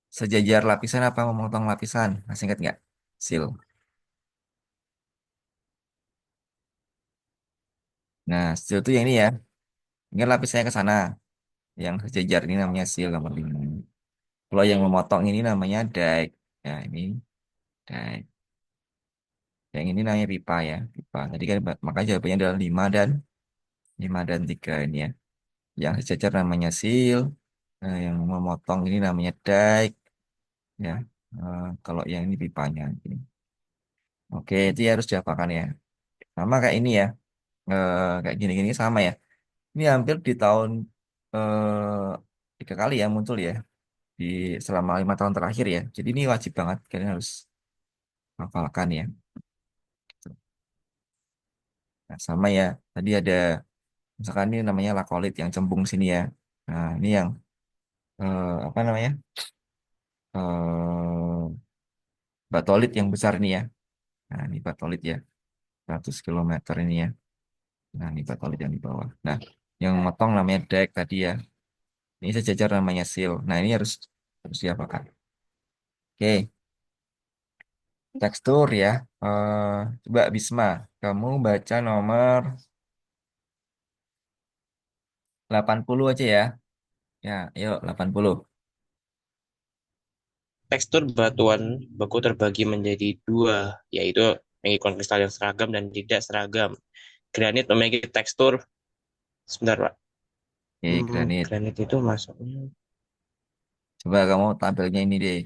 Sejajar lapisan apa memotong lapisan? Masih ingat nggak? Sil. Nah, sil itu yang ini ya. Ingat lapisannya ke sana. Yang sejajar ini namanya sil nomor 5. Kalau yang memotong ini namanya dike. Ya, ini dike. Yang ini namanya pipa ya. Pipa. Tadi kan maka jawabannya adalah 5 dan 3 ini ya. Yang sejajar namanya sil. Nah, yang memotong ini namanya dike. Ya. Kalau yang ini pipanya. Oke, itu ya harus diapakan ya. Sama kayak ini ya. Kayak gini-gini sama ya. Ini hampir di tahun 3 kali ya muncul ya di selama 5 tahun terakhir ya. Jadi ini wajib banget kalian harus hafalkan ya. Nah, sama ya. Tadi ada misalkan ini namanya lakolit yang cembung sini ya. Nah, ini yang apa namanya? eh batolit yang besar ini ya. Nah, ini batolit ya. 100 km ini ya. Nah, ini batolit yang di bawah. Nah, yang motong namanya dek tadi ya. Ini sejajar namanya seal. Nah, ini harus harus diapakan? Oke, tekstur ya. Coba Bisma, kamu baca nomor 80 aja ya. Ya, yuk 80. Tekstur batuan beku terbagi menjadi dua, yaitu mengikon kristal yang seragam dan tidak seragam. Granit memiliki tekstur, sebentar Pak. Oke, granit. Granit itu masuknya Coba kamu tampilnya ini deh.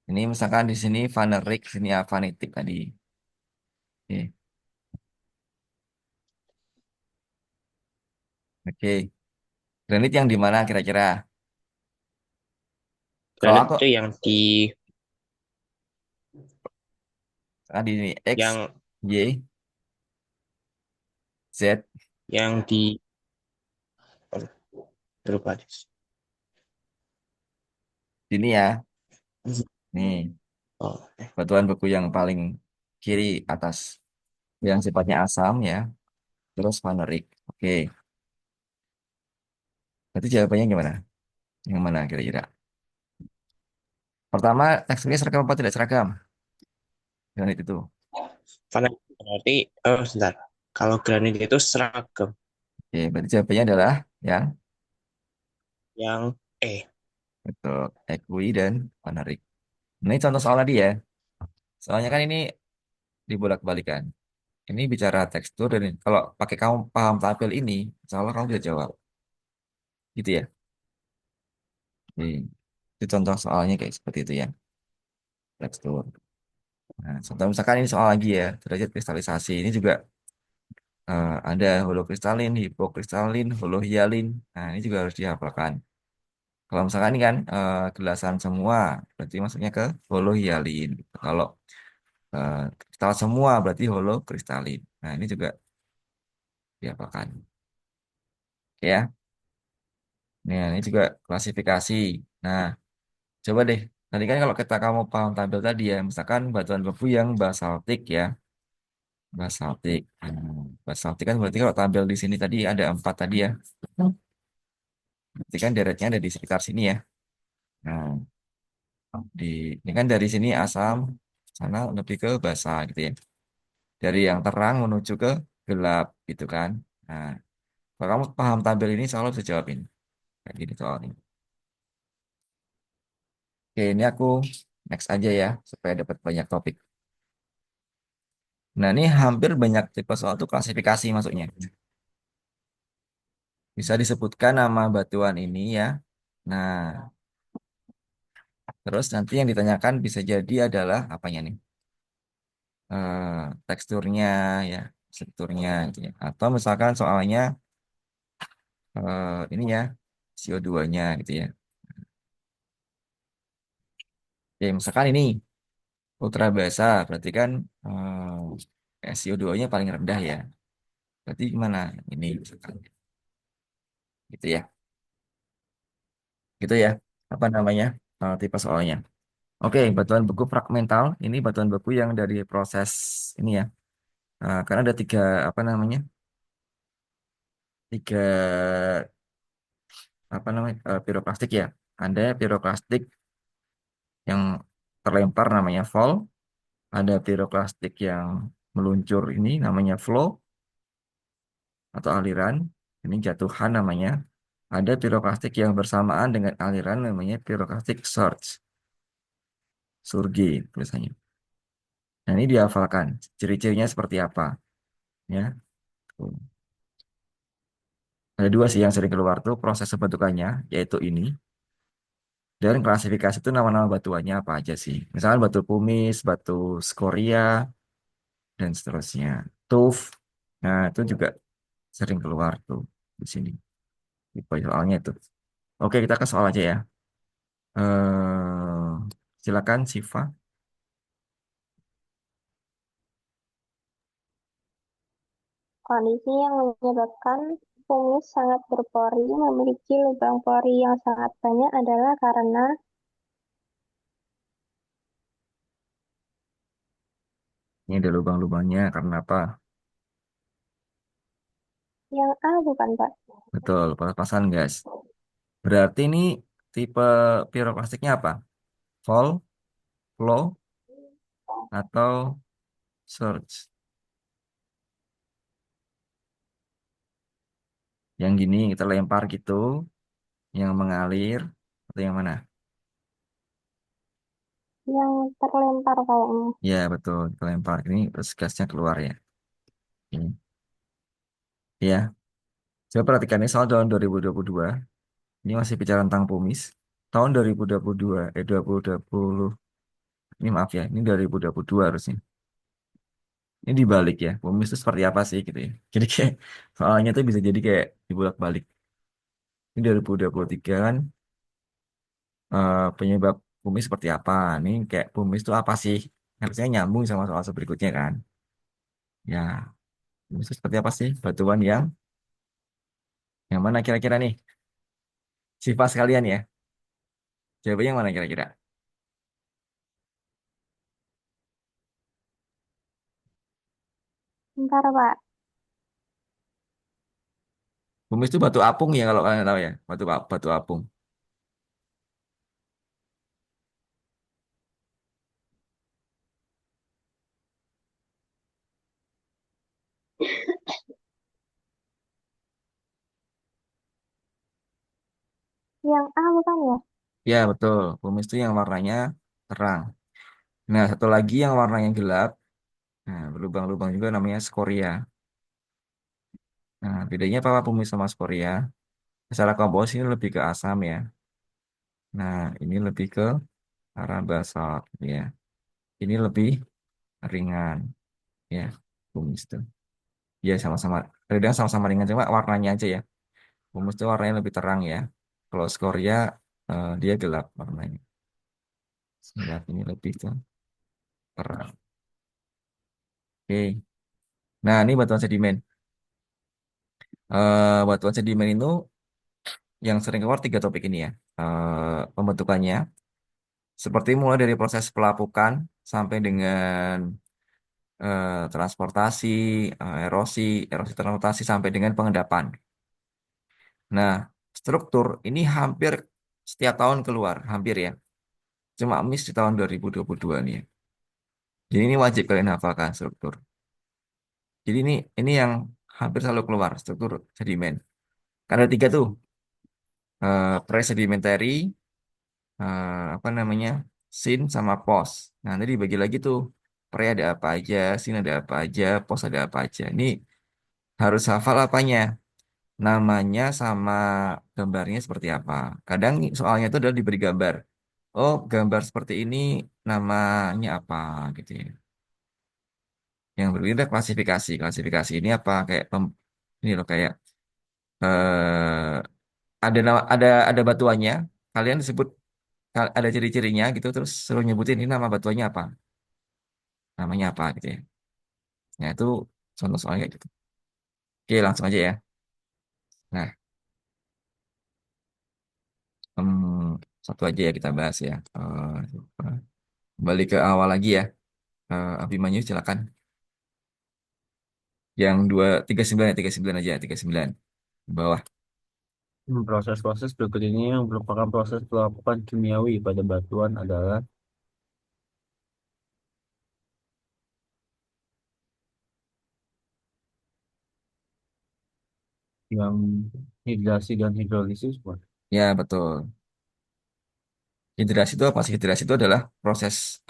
Ini misalkan di sini vanerik, sini avanitik tadi. Oke, oke. Granit yang di mana kira-kira? Kalau granit aku, itu yang di di sini X, yang Y, Z, yang di oh, lupa deh. sini ya. Nih, Oh, batuan beku yang paling kiri atas. Yang sifatnya asam ya. Terus vanerik. Oke, berarti jawabannya gimana? Yang mana kira-kira? Pertama, teksturnya seragam apa tidak seragam? Granit itu. vanek berarti sebentar. Kalau granit itu seragam, Oke, berarti jawabannya adalah yang yang betul. Equi dan vanerik. Nah, ini contoh soal tadi ya. Soalnya kan ini dibolak-balikan. Ini bicara tekstur dan kalau pakai kamu paham tabel ini, insya Allah kamu bisa jawab. Gitu ya. Jadi, itu contoh soalnya kayak seperti itu ya. Tekstur. Nah, contoh misalkan ini soal lagi ya, derajat kristalisasi. Ini juga ada holokristalin, hipokristalin, holohialin. Nah, ini juga harus dihafalkan. Kalau misalkan ini kan gelasan semua, berarti masuknya ke holohialin. Kalau kristal semua, berarti holokristalin. Nah, ini juga dihafalkan. Oke ya. Nah, ini juga klasifikasi. Nah, coba deh. Tadi kan kalau kita kamu paham tabel tadi ya, misalkan batuan beku yang basaltik ya, basaltik. Basaltik kan berarti kalau tabel di sini tadi ada 4 tadi ya, berarti kan deretnya ada di sekitar sini ya. Nah, di ini kan dari sini asam, sana lebih ke basa gitu ya. Dari yang terang menuju ke gelap gitu kan. Nah, kalau kamu paham tabel ini, selalu bisa jawabin. Kayak gini soalnya. Oke, ini aku next aja ya, supaya dapat banyak topik. Nah, ini hampir banyak tipe soal tuh klasifikasi masuknya. Bisa disebutkan nama batuan ini ya. Nah, terus nanti yang ditanyakan bisa jadi adalah apanya nih? Teksturnya ya, strukturnya gitu ya. Atau misalkan soalnya ini ya CO2-nya gitu ya. Ya misalkan ini ultra basa berarti kan CO2-nya paling rendah ya. Berarti gimana? Ini misalkan gitu ya. Gitu ya. Apa namanya? Tipe soalnya. Oke, batuan beku fragmental. Ini batuan beku yang dari proses ini ya. Karena ada tiga apa namanya? Tiga apa namanya? Piroklastik ya. Ada piroklastik yang terlempar namanya fall. Ada piroklastik yang meluncur ini namanya flow atau aliran. Ini jatuhan namanya. Ada piroklastik yang bersamaan dengan aliran namanya piroklastik surge. Surge tulisannya. Nah, ini dihafalkan. Ciri-cirinya seperti apa? Ya. Tuh. Ada dua sih yang sering keluar tuh proses pembentukannya, yaitu ini. Dan klasifikasi itu nama-nama batuannya apa aja sih? Misalnya batu pumice, batu skoria, dan seterusnya. Tuf. Nah, itu juga sering keluar tuh di sini. Tipe soalnya itu. Oke, kita ke soal aja ya. Eh, silakan Siva. Kondisi yang menyebabkan kumis sangat berpori memiliki lubang pori yang sangat banyak adalah karena Ini ada lubang-lubangnya karena apa? yang A bukan Pak. Betul, pas-pasan guys. Berarti ini tipe piroklastiknya apa? Fall, flow, atau surge? Yang gini kita lempar gitu, yang mengalir, atau yang mana? Yang terlempar kayaknya. Ya betul, kita lempar. Ini terus gasnya keluar ya. Ini. Ya, coba perhatikan ini soal tahun 2022. Ini masih bicara tentang Pumis. Tahun 2022, 2020. Ini maaf ya, ini 2022 harusnya. Ini dibalik ya. Pumis itu seperti apa sih gitu ya. Jadi kayak soalnya tuh bisa jadi kayak dibulak-balik. Ini 2023 kan penyebab Pumis seperti apa? Ini kayak Pumis itu apa sih? Harusnya nyambung sama soal berikutnya kan. Ya, Pumis itu seperti apa sih? Batuan yang mana kira-kira nih? Sifat sekalian ya. Jawabannya yang mana kira-kira? Bentar Pak. Pumis itu batu apung ya kalau kalian tahu ya. Batu apung. Yang A bukan ya? Ya, betul. Pumis itu yang warnanya terang. Nah, satu lagi yang warnanya gelap. Nah, berlubang-lubang juga namanya skoria. Nah, bedanya apa pumis sama skoria? Secara komposisi ini lebih ke asam ya. Nah, ini lebih ke arah basalt ya. Ini lebih ringan ya. Pumis itu. Ya, sama-sama. Kadang sama-sama ringan cuma warnanya aja ya. Pumis itu warnanya lebih terang ya. Kalau skoria dia gelap warnanya. Gelap ini lebih ke terang. Oke. Nah, ini batuan sedimen. Batuan sedimen itu yang sering keluar tiga topik ini ya. Pembentukannya seperti mulai dari proses pelapukan sampai dengan transportasi, erosi transportasi sampai dengan pengendapan. Nah, struktur ini hampir setiap tahun keluar, hampir ya. Cuma miss di tahun 2022 nih ya. Jadi ini wajib kalian hafalkan struktur. Jadi ini yang hampir selalu keluar struktur sedimen. Karena ada tiga tuh, pre-sedimentary, apa namanya, sin sama pos. Nah, nanti dibagi lagi tuh, pre ada apa aja, sin ada apa aja, pos ada apa aja. Ini harus hafal apanya, namanya sama gambarnya seperti apa. Kadang soalnya itu adalah diberi gambar. Oh, gambar seperti ini namanya apa gitu ya. Yang berbeda klasifikasi. Klasifikasi ini apa? Kayak ini loh kayak ada batuannya, kalian disebut ada ciri-cirinya gitu, terus suruh nyebutin ini nama batuannya apa, namanya apa gitu ya. Nah itu contoh soalnya kayak gitu. Oke langsung aja ya. Nah satu aja ya kita bahas ya. Kembali ke awal lagi ya. Abimanyu silakan. Yang 239 ya 39 aja 39 di bawah. Proses-proses berikut ini yang merupakan proses pelapukan kimiawi pada batuan adalah yang hidrasi dan hidrolisis, Pak. Ya betul. Hidrasi itu apa sih? Hidrasi itu adalah proses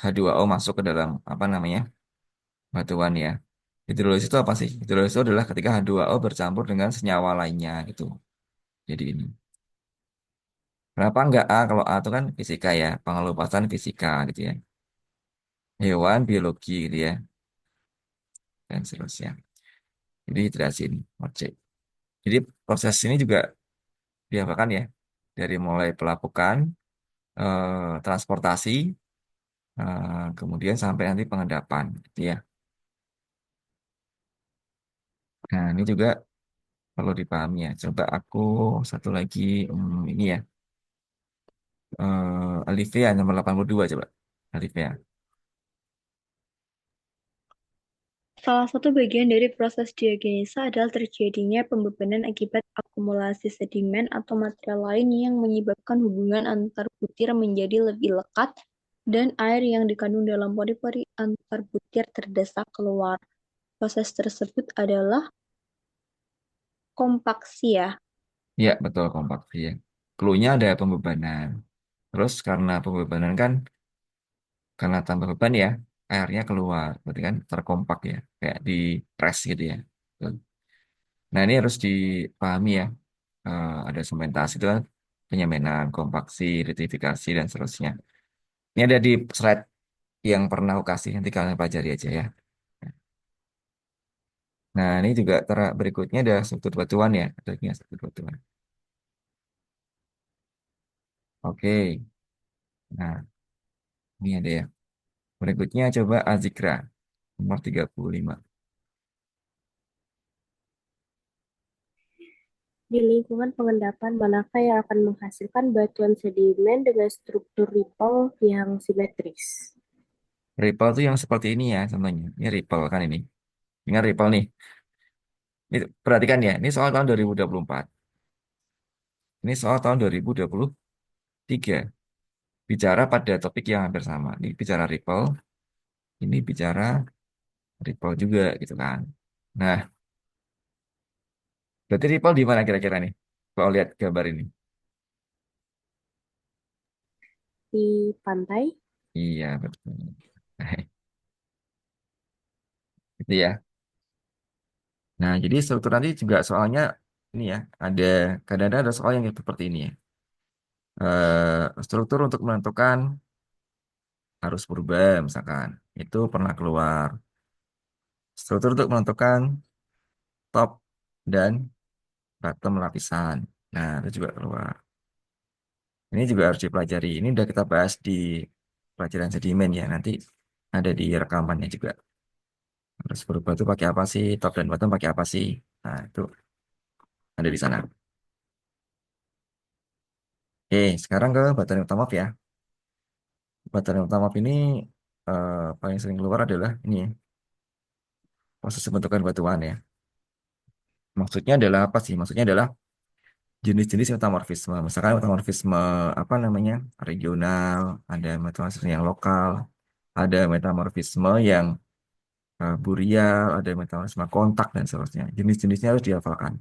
H2O masuk ke dalam apa namanya batuan ya. Hidrolisis itu apa sih? Hidrolisis itu adalah ketika H2O bercampur dengan senyawa lainnya gitu. Jadi ini. Kenapa enggak A? Kalau A itu kan fisika ya, pengelupasan fisika gitu ya. Hewan, biologi gitu ya, dan seterusnya. Jadi hidrasi ini, OC. Jadi proses ini juga diapakan ya, dari mulai pelapukan, transportasi, kemudian sampai nanti pengendapan gitu ya. Nah ini juga perlu dipahami ya. Coba aku satu lagi ini ya. Alivia nomor 82 coba. Alivia. Salah satu bagian dari proses diagenesa adalah terjadinya pembebanan akibat akumulasi sedimen atau material lain yang menyebabkan hubungan antar butir menjadi lebih lekat dan air yang dikandung dalam pori-pori antar butir terdesak keluar. Proses tersebut adalah kompaksi ya. Ya betul kompaksi ya. Clue-nya ada pembebanan. Terus karena pembebanan kan karena tambah beban ya airnya keluar. Berarti kan terkompak ya. Kayak di press gitu ya. Nah ini harus dipahami ya. Ada sementasi itu kan penyamenan, kompaksi, retifikasi, dan seterusnya. Ini ada di slide yang pernah aku kasih, nanti kalian pelajari aja ya. Nah, ini juga berikutnya ada struktur batuan ya. Ada ini struktur batuan. Oke, nah ini ada ya. Berikutnya coba Azikra, nomor 35. Di lingkungan pengendapan, manakah yang akan menghasilkan batuan sedimen dengan struktur ripple yang simetris? Ripple itu yang seperti ini ya, contohnya. Ini ripple kan ini. Ingat ripple nih. Ini perhatikan ya, ini soal tahun 2024. Ini soal tahun 2023. Bicara pada topik yang hampir sama. Ini bicara ripple, ini bicara ripple juga gitu kan. Nah, berarti ripple di mana kira-kira nih? Kalau lihat gambar ini. Di pantai, Iya, betul. Itu ya. Nah, jadi struktur nanti juga soalnya ini ya, kadang-kadang ada soal yang seperti ini ya. Struktur untuk menentukan arus purba misalkan, itu pernah keluar. Struktur untuk menentukan top dan bottom lapisan. Nah, itu juga keluar. Ini juga harus dipelajari. Ini udah kita bahas di pelajaran sedimen ya. Nanti ada di rekamannya juga. Arus purba itu pakai apa sih? Top dan bottom pakai apa sih? Nah, itu ada di sana. Oke, sekarang ke batuan utama ya. Batuan utama ini paling sering keluar adalah ini ya, proses pembentukan batuan ya. Maksudnya adalah apa sih? Maksudnya adalah jenis-jenis metamorfisme. Misalkan metamorfisme apa namanya regional, ada metamorfisme yang lokal, ada metamorfisme yang burial, ada metamorfisme kontak dan seterusnya. Jenis-jenisnya harus dihafalkan.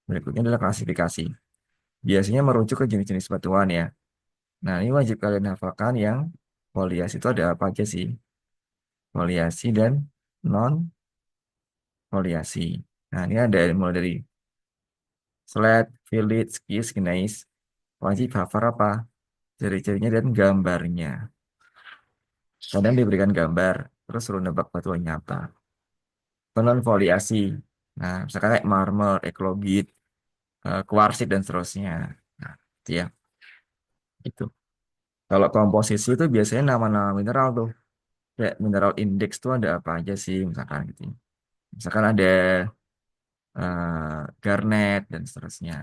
Berikutnya adalah klasifikasi. Biasanya merujuk ke jenis-jenis batuan ya. Nah, ini wajib kalian hafalkan yang foliasi itu ada apa aja sih? Foliasi dan non foliasi. Nah, ini ada mulai dari slide, fillet, skis, gneiss. Wajib hafal apa? Ciri-cirinya dan gambarnya. Kadang diberikan gambar, terus suruh nebak batuannya apa. Non foliasi. Nah, misalkan kayak marmer, eklogit, kuarsit dan seterusnya. Nah, itu ya, itu. Kalau komposisi itu biasanya nama-nama mineral tuh. Kayak mineral index tuh ada apa aja sih, misalkan gitu. Misalkan ada garnet dan seterusnya.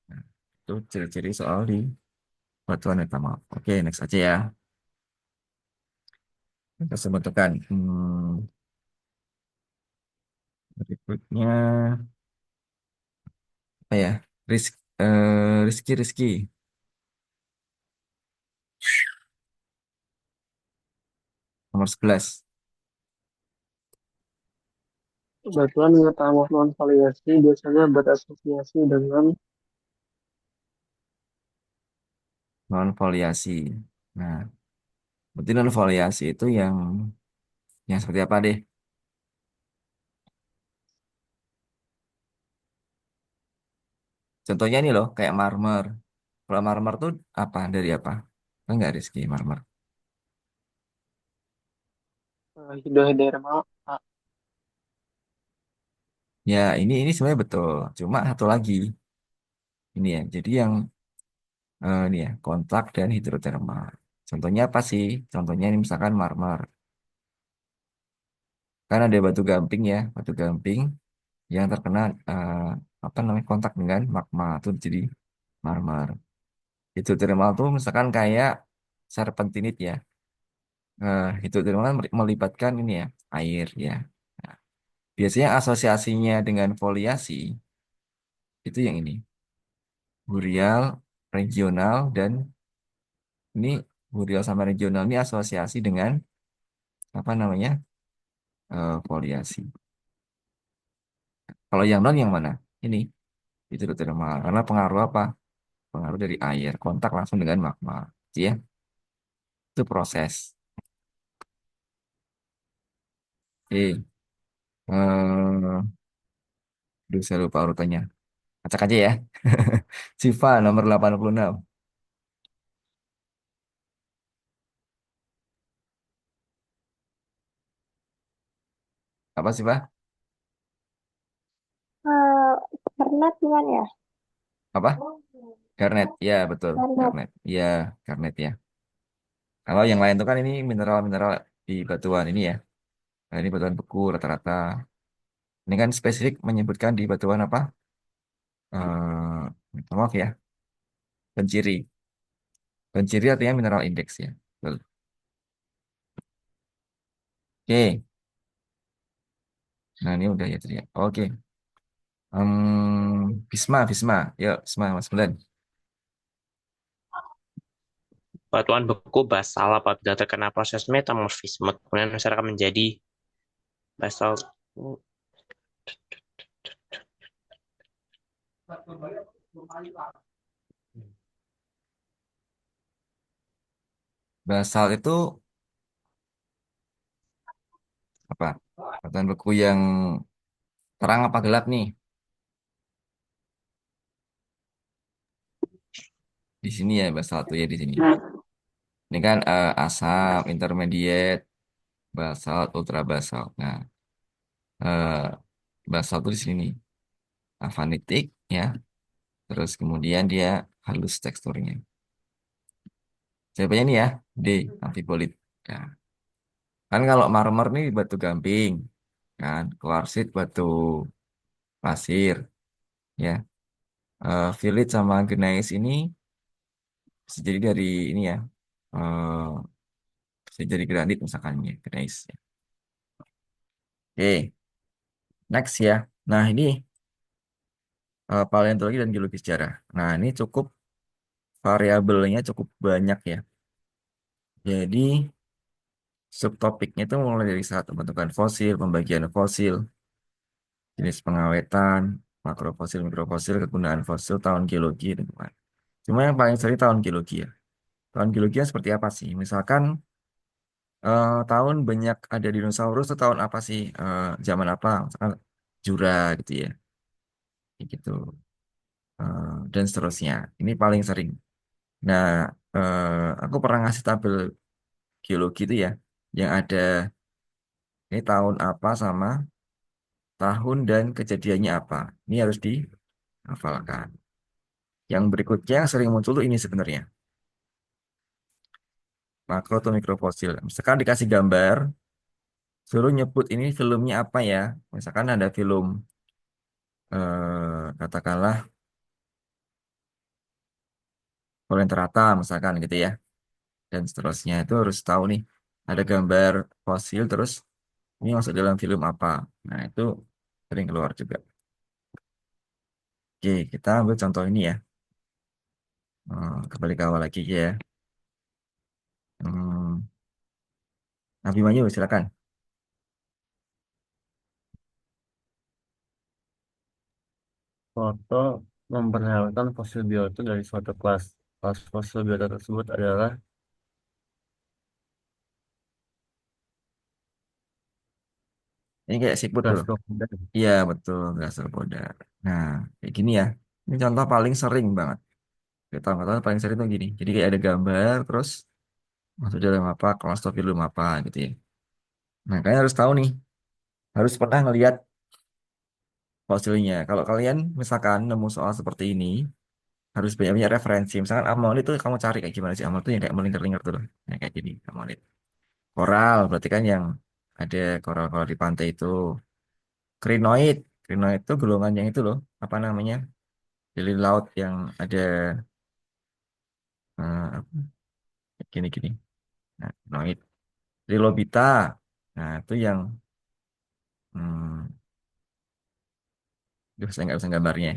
Nah, itu ciri-ciri soal di batuan utama. Oke, next aja ya. Kita sebutkan. Berikutnya apa ya? Rizky. Nomor 11. Batuan metamorfon foliasi biasanya berasosiasi dengan Non foliasi. Nah, berarti non foliasi itu yang seperti apa deh? Contohnya ini loh, kayak marmer. Kalau marmer tuh apa? Dari apa? Enggak Rizky, marmer. hidrodermal. Ya, ini sebenarnya betul. Cuma satu lagi. Ini ya. Jadi yang ini ya, kontak dan hidrotermal. Contohnya apa sih? Contohnya ini misalkan marmer. Kan ada batu gamping ya, batu gamping yang terkena apa namanya kontak dengan magma itu jadi marmer. Hidrotermal tuh misalkan kayak serpentinit ya. Hidrotermal kan melibatkan ini ya, air ya. Nah, biasanya asosiasinya dengan foliasi itu yang ini, burial, regional, dan ini burial sama regional ini asosiasi dengan apa namanya foliasi. Kalau yang non yang mana? Ini hidrotermal karena pengaruh apa? Pengaruh dari air, kontak langsung dengan magma. Gitu ya, itu proses. Eh, Duh, saya lupa urutannya. Acak aja ya. Siva nomor 86. Apa sih, Pak? Eh, Garnet bukan ya? Apa? Garnet. Ya, betul. Garnet. Garnet. Ya, garnet ya. Kalau yang lain itu kan ini mineral-mineral di batuan ini ya. Nah, ini batuan beku rata-rata. Ini kan spesifik menyebutkan di batuan apa? Maaf ya, penciri. Penciri artinya mineral index ya. Betul. Oke. Nah, ini udah ya tadi ya. Oke. Bisma. Yuk, Bisma, Mas 9. Batuan beku basal apabila terkena proses metamorfisme kemudian masyarakat menjadi basal. Basal itu apa? Batuan beku yang terang apa gelap nih? Di sini ya basal tuh ya di sini. Ini kan asam, intermediate, basalt, ultra basalt. Nah, eh, basalt tuh di sini nih. Avanitik ya. Terus kemudian dia halus teksturnya. Jawabannya ini ya, D, amfibolit. Nah, kan kalau marmer nih batu gamping, kan, kuarsit batu pasir, ya. Filit sama gneiss ini bisa jadi dari ini ya, eh, bisa jadi granit misalkan ya, gneiss. Ya. Oke, next ya. Nah ini paleontologi dan geologi sejarah. Nah ini cukup variabelnya cukup banyak ya. Jadi subtopiknya itu mulai dari satu pembentukan fosil, pembagian fosil, jenis pengawetan, makrofosil, mikrofosil, kegunaan fosil, tahun geologi, dan lain-lain. Cuma yang paling sering tahun geologi ya. Tahun geologi seperti apa sih? Misalkan tahun banyak ada dinosaurus itu tahun apa sih? Zaman apa? Misalkan Jura gitu ya. Kayak gitu. Dan seterusnya. Ini paling sering. Nah, aku pernah ngasih tabel geologi itu ya, yang ada ini tahun apa sama tahun dan kejadiannya apa. Ini harus dihafalkan. Yang berikutnya yang sering muncul tuh ini sebenarnya. Makro atau mikrofosil. Misalkan dikasih gambar, suruh nyebut ini filmnya apa ya. Misalkan ada film, katakanlah, Polenterata misalkan gitu ya. Dan seterusnya itu harus tahu nih. Ada gambar fosil, terus ini masuk dalam film apa. Nah, itu sering keluar juga. Oke, kita ambil contoh ini ya. Kembali ke awal lagi ya. Hmm, Abimanyu, silakan. Foto memperlihatkan fosil biota dari suatu kelas. Kelas fosil biota tersebut adalah Ini kayak siput tuh. gastropoda. Iya, betul, gastropoda. Nah, kayak gini ya. Ini contoh paling sering banget. Kita tahu paling sering tuh gini. Jadi kayak ada gambar, terus masuk dalam apa, kelas atau film apa gitu ya. Nah, kalian harus tahu nih. Harus pernah ngelihat fosilnya. Kalau kalian misalkan nemu soal seperti ini, harus banyak-banyak referensi. Misalkan amonit itu kamu cari kayak gimana sih. Amonit itu yang kayak melingkar-lingkar tuh loh. Yang kayak gini, amonit. Koral, berarti kan yang ada koral-koral di pantai itu. Krinoid. Krinoid itu golongan yang itu loh. Apa namanya? Lili laut yang ada apa, gini-gini. Nah, krinoid. Trilobita. Nah, itu yang hmm, duh, saya nggak bisa gambarnya.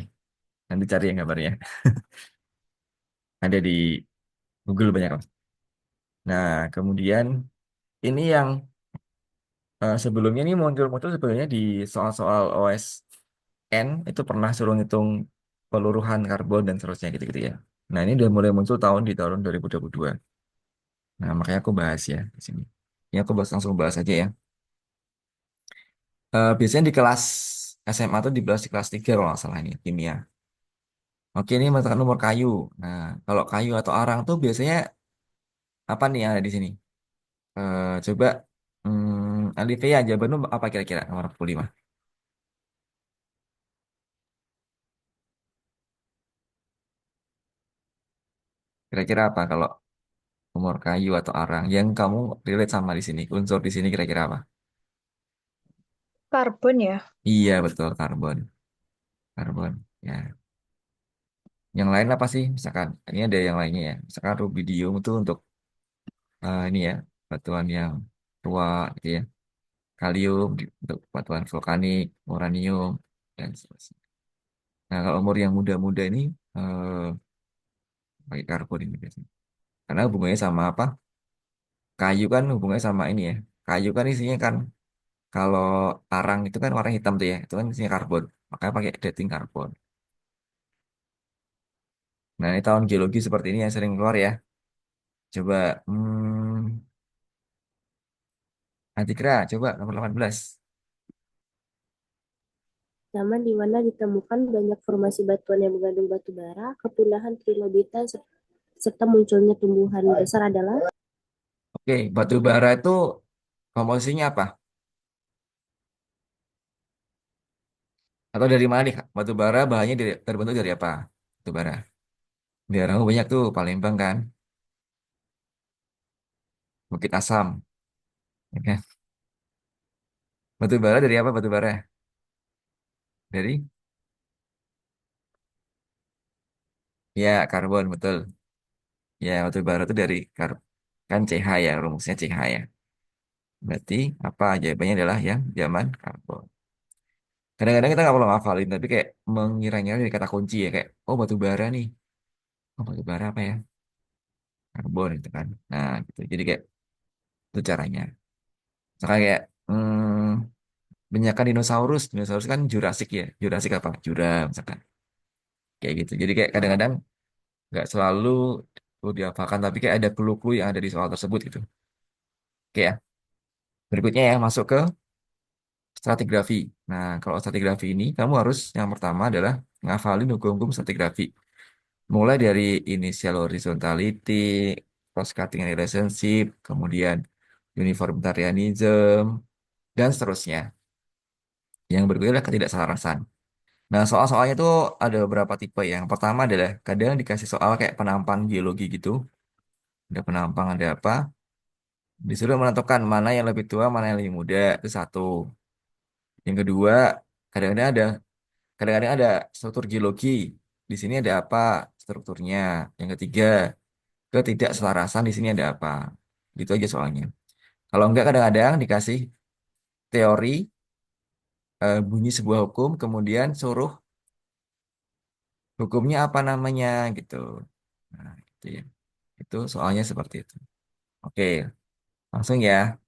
Nanti cari yang gambarnya. Ada di Google banyak. Nah, kemudian ini yang sebelumnya ini muncul-muncul sebenarnya di soal-soal OSN itu pernah suruh ngitung peluruhan karbon dan seterusnya gitu-gitu ya. Nah, ini udah mulai muncul di tahun 2022. Nah, makanya aku bahas ya di sini. Ini aku langsung bahas aja ya. Biasanya di kelas SMA tuh dibahas di kelas 3 kalau nggak salah ini, kimia. Oke, ini mata nomor kayu. Nah, kalau kayu atau arang tuh biasanya apa nih yang ada di sini? Coba Alivia, jawabanmu apa kira-kira nomor 45? Kira-kira apa kalau nomor kayu atau arang yang kamu relate sama di sini? Unsur di sini kira-kira apa? Karbon ya. Iya, betul, karbon. Karbon. Ya. Yang lain apa sih? Misalkan ini ada yang lainnya ya. Misalkan rubidium itu untuk ini ya, batuan yang tua gitu ya. Kalium untuk batuan vulkanik, uranium dan seterusnya. Nah, kalau umur yang muda-muda ini eh, pakai karbon ini biasanya. Karena hubungannya sama apa? Kayu kan hubungannya sama ini ya. Kayu kan isinya kan kalau arang itu kan warna hitam tuh ya. Itu kan isinya karbon. Makanya pakai dating karbon. Nah, ini tahun geologi seperti ini yang sering keluar ya. Coba Antikra, coba nomor 18. Zaman di mana ditemukan banyak formasi batuan yang mengandung batu bara, kepunahan trilobita, serta munculnya tumbuhan dasar adalah Oke, batu bara itu komposisinya apa? Atau dari mana nih, Kak? Batu bara bahannya terbentuk dari apa? Batu bara. Daerahmu banyak tuh, Palembang kan? Bukit Asam, ya kan? Batu bara dari apa batu bara? Dari? Ya, karbon, betul. Ya, batu bara itu dari kan CH ya, rumusnya CH ya. Berarti apa? Jawabannya adalah yang zaman karbon. Kadang-kadang kita nggak perlu ngafalin, tapi kayak mengira-ngira dari kata kunci ya, kayak, oh batu bara nih. Oh batu bara apa ya? Karbon itu kan. Nah, gitu. Jadi kayak itu caranya. Misalkan kayak banyakan dinosaurus. Dinosaurus kan Jurassic ya. Jurassic apa? Jura misalkan. Kayak gitu. Jadi kayak kadang-kadang nggak selalu perlu dihafalkan, tapi kayak ada clue-clue yang ada di soal tersebut gitu. Oke ya. Berikutnya ya, masuk ke stratigrafi. Nah, kalau stratigrafi ini, kamu harus yang pertama adalah ngafalin hukum-hukum stratigrafi. Mulai dari initial horizontality, cross-cutting relationship, kemudian uniformitarianism, dan seterusnya. Yang berikutnya adalah ketidakselarasan. Nah, soal-soalnya tuh ada beberapa tipe ya. Yang pertama adalah kadang dikasih soal kayak penampang geologi gitu. Ada penampang, ada apa? Disuruh menentukan mana yang lebih tua, mana yang lebih muda. Itu satu. Yang kedua, kadang-kadang ada kadang-kadang ada struktur geologi. Di sini ada apa strukturnya. Yang ketiga, ketidakselarasan di sini ada apa. Gitu aja soalnya. Kalau enggak kadang-kadang dikasih teori bunyi sebuah hukum, kemudian suruh hukumnya apa namanya gitu. Nah, gitu ya. Itu soalnya seperti itu. Oke, langsung ya.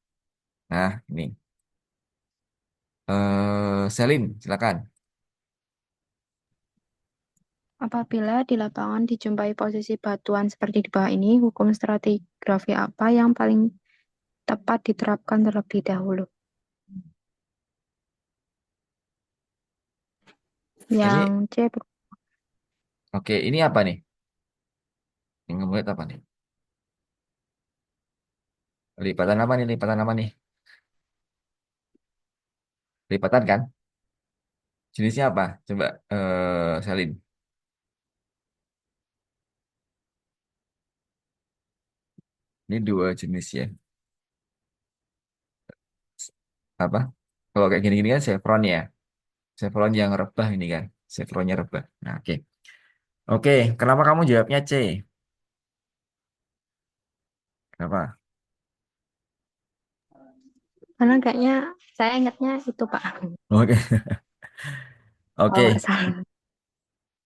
Nah, ini. Selin, silakan. Apabila di lapangan dijumpai posisi batuan seperti di bawah ini, hukum stratigrafi apa yang paling tepat diterapkan terlebih dahulu? Yang Ini, C, oke, ini apa nih? Yang kamu lihat apa nih? Lipatan apa nih? Lipatan apa nih? Lipatan kan? Jenisnya apa? Coba, Selin. Ini dua jenis ya. Apa? Kalau kayak gini-gini kan chevron ya. Chevron yang rebah ini kan. Chevronnya rebah. Nah, oke. Oke, kenapa kamu jawabnya C? Kenapa? karena kayaknya saya ingatnya itu Pak. Oke, Kalau nggak oke. salah.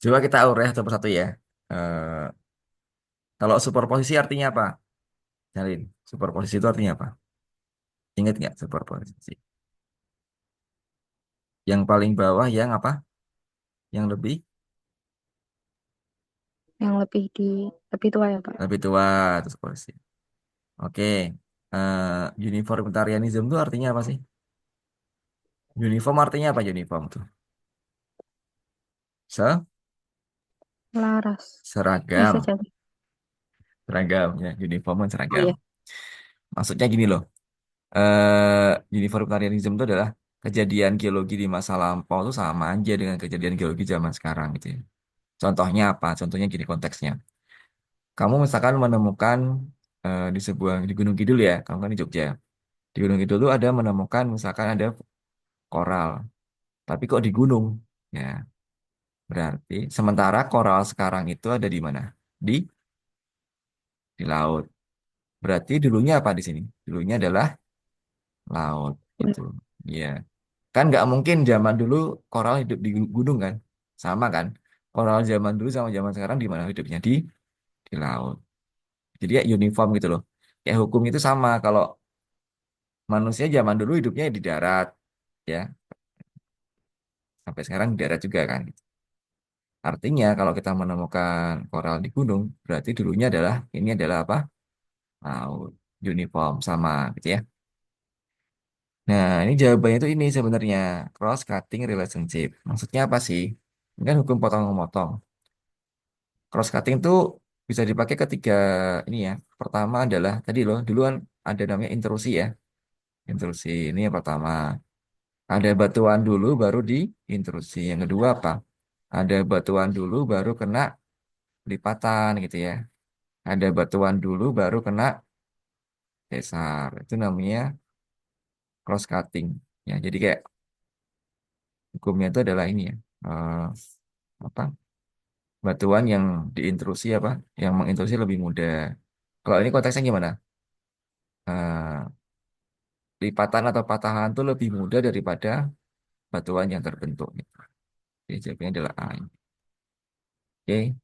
Coba kita uraian satu persatu ya. Eh, Kalau superposisi artinya apa? Jalin. Superposisi itu artinya apa? Ingat nggak superposisi? Yang paling bawah yang apa? Yang lebih Yang lebih tua ya Pak. lebih tua itu superposisi. Oke. Uniformitarianism itu artinya apa sih? Uniform artinya apa uniform tuh? Se Laras. Seragam. Sejati. Seragam ya. Uniform kan Oh seragam. iya. Maksudnya gini loh. Uniformitarianism itu adalah kejadian geologi di masa lampau itu sama aja dengan kejadian geologi zaman sekarang gitu ya. Contohnya apa? Contohnya gini konteksnya. Kamu misalkan menemukan di Gunung Kidul ya, kamu kan di Jogja. Di Gunung Kidul itu ada menemukan misalkan ada koral, tapi kok di gunung? Ya, berarti sementara koral sekarang itu ada di mana? Di laut. Berarti dulunya apa di sini? Dulunya adalah laut itu. Iya. Kan nggak mungkin zaman dulu koral hidup di gunung kan? Sama kan? Koral zaman dulu sama zaman sekarang di mana hidupnya? Di laut. Jadi ya uniform gitu loh. Kayak hukum itu sama. Kalau manusia zaman dulu hidupnya di darat, ya. Sampai sekarang di darat juga kan. Artinya kalau kita menemukan koral di gunung, berarti dulunya adalah ini adalah apa? Laut. Uniform sama gitu ya. Nah, ini jawabannya itu ini sebenarnya cross cutting relationship. Maksudnya apa sih? Ini kan hukum potong-memotong. Cross cutting itu bisa dipakai ketika ini ya. Pertama adalah tadi loh, duluan ada namanya intrusi ya. Intrusi ini yang pertama. Ada batuan dulu baru diintrusi. Yang kedua apa? Ada batuan dulu baru kena lipatan gitu ya. Ada batuan dulu baru kena sesar. Itu namanya cross cutting. Ya, jadi kayak hukumnya itu adalah ini ya. Apa? Batuan yang diintrusi apa? Yang mengintrusi lebih mudah. Kalau ini konteksnya gimana? Eh, Lipatan atau patahan itu lebih mudah daripada batuan yang terbentuk. Gitu. Jadi jawabannya adalah A. Oke.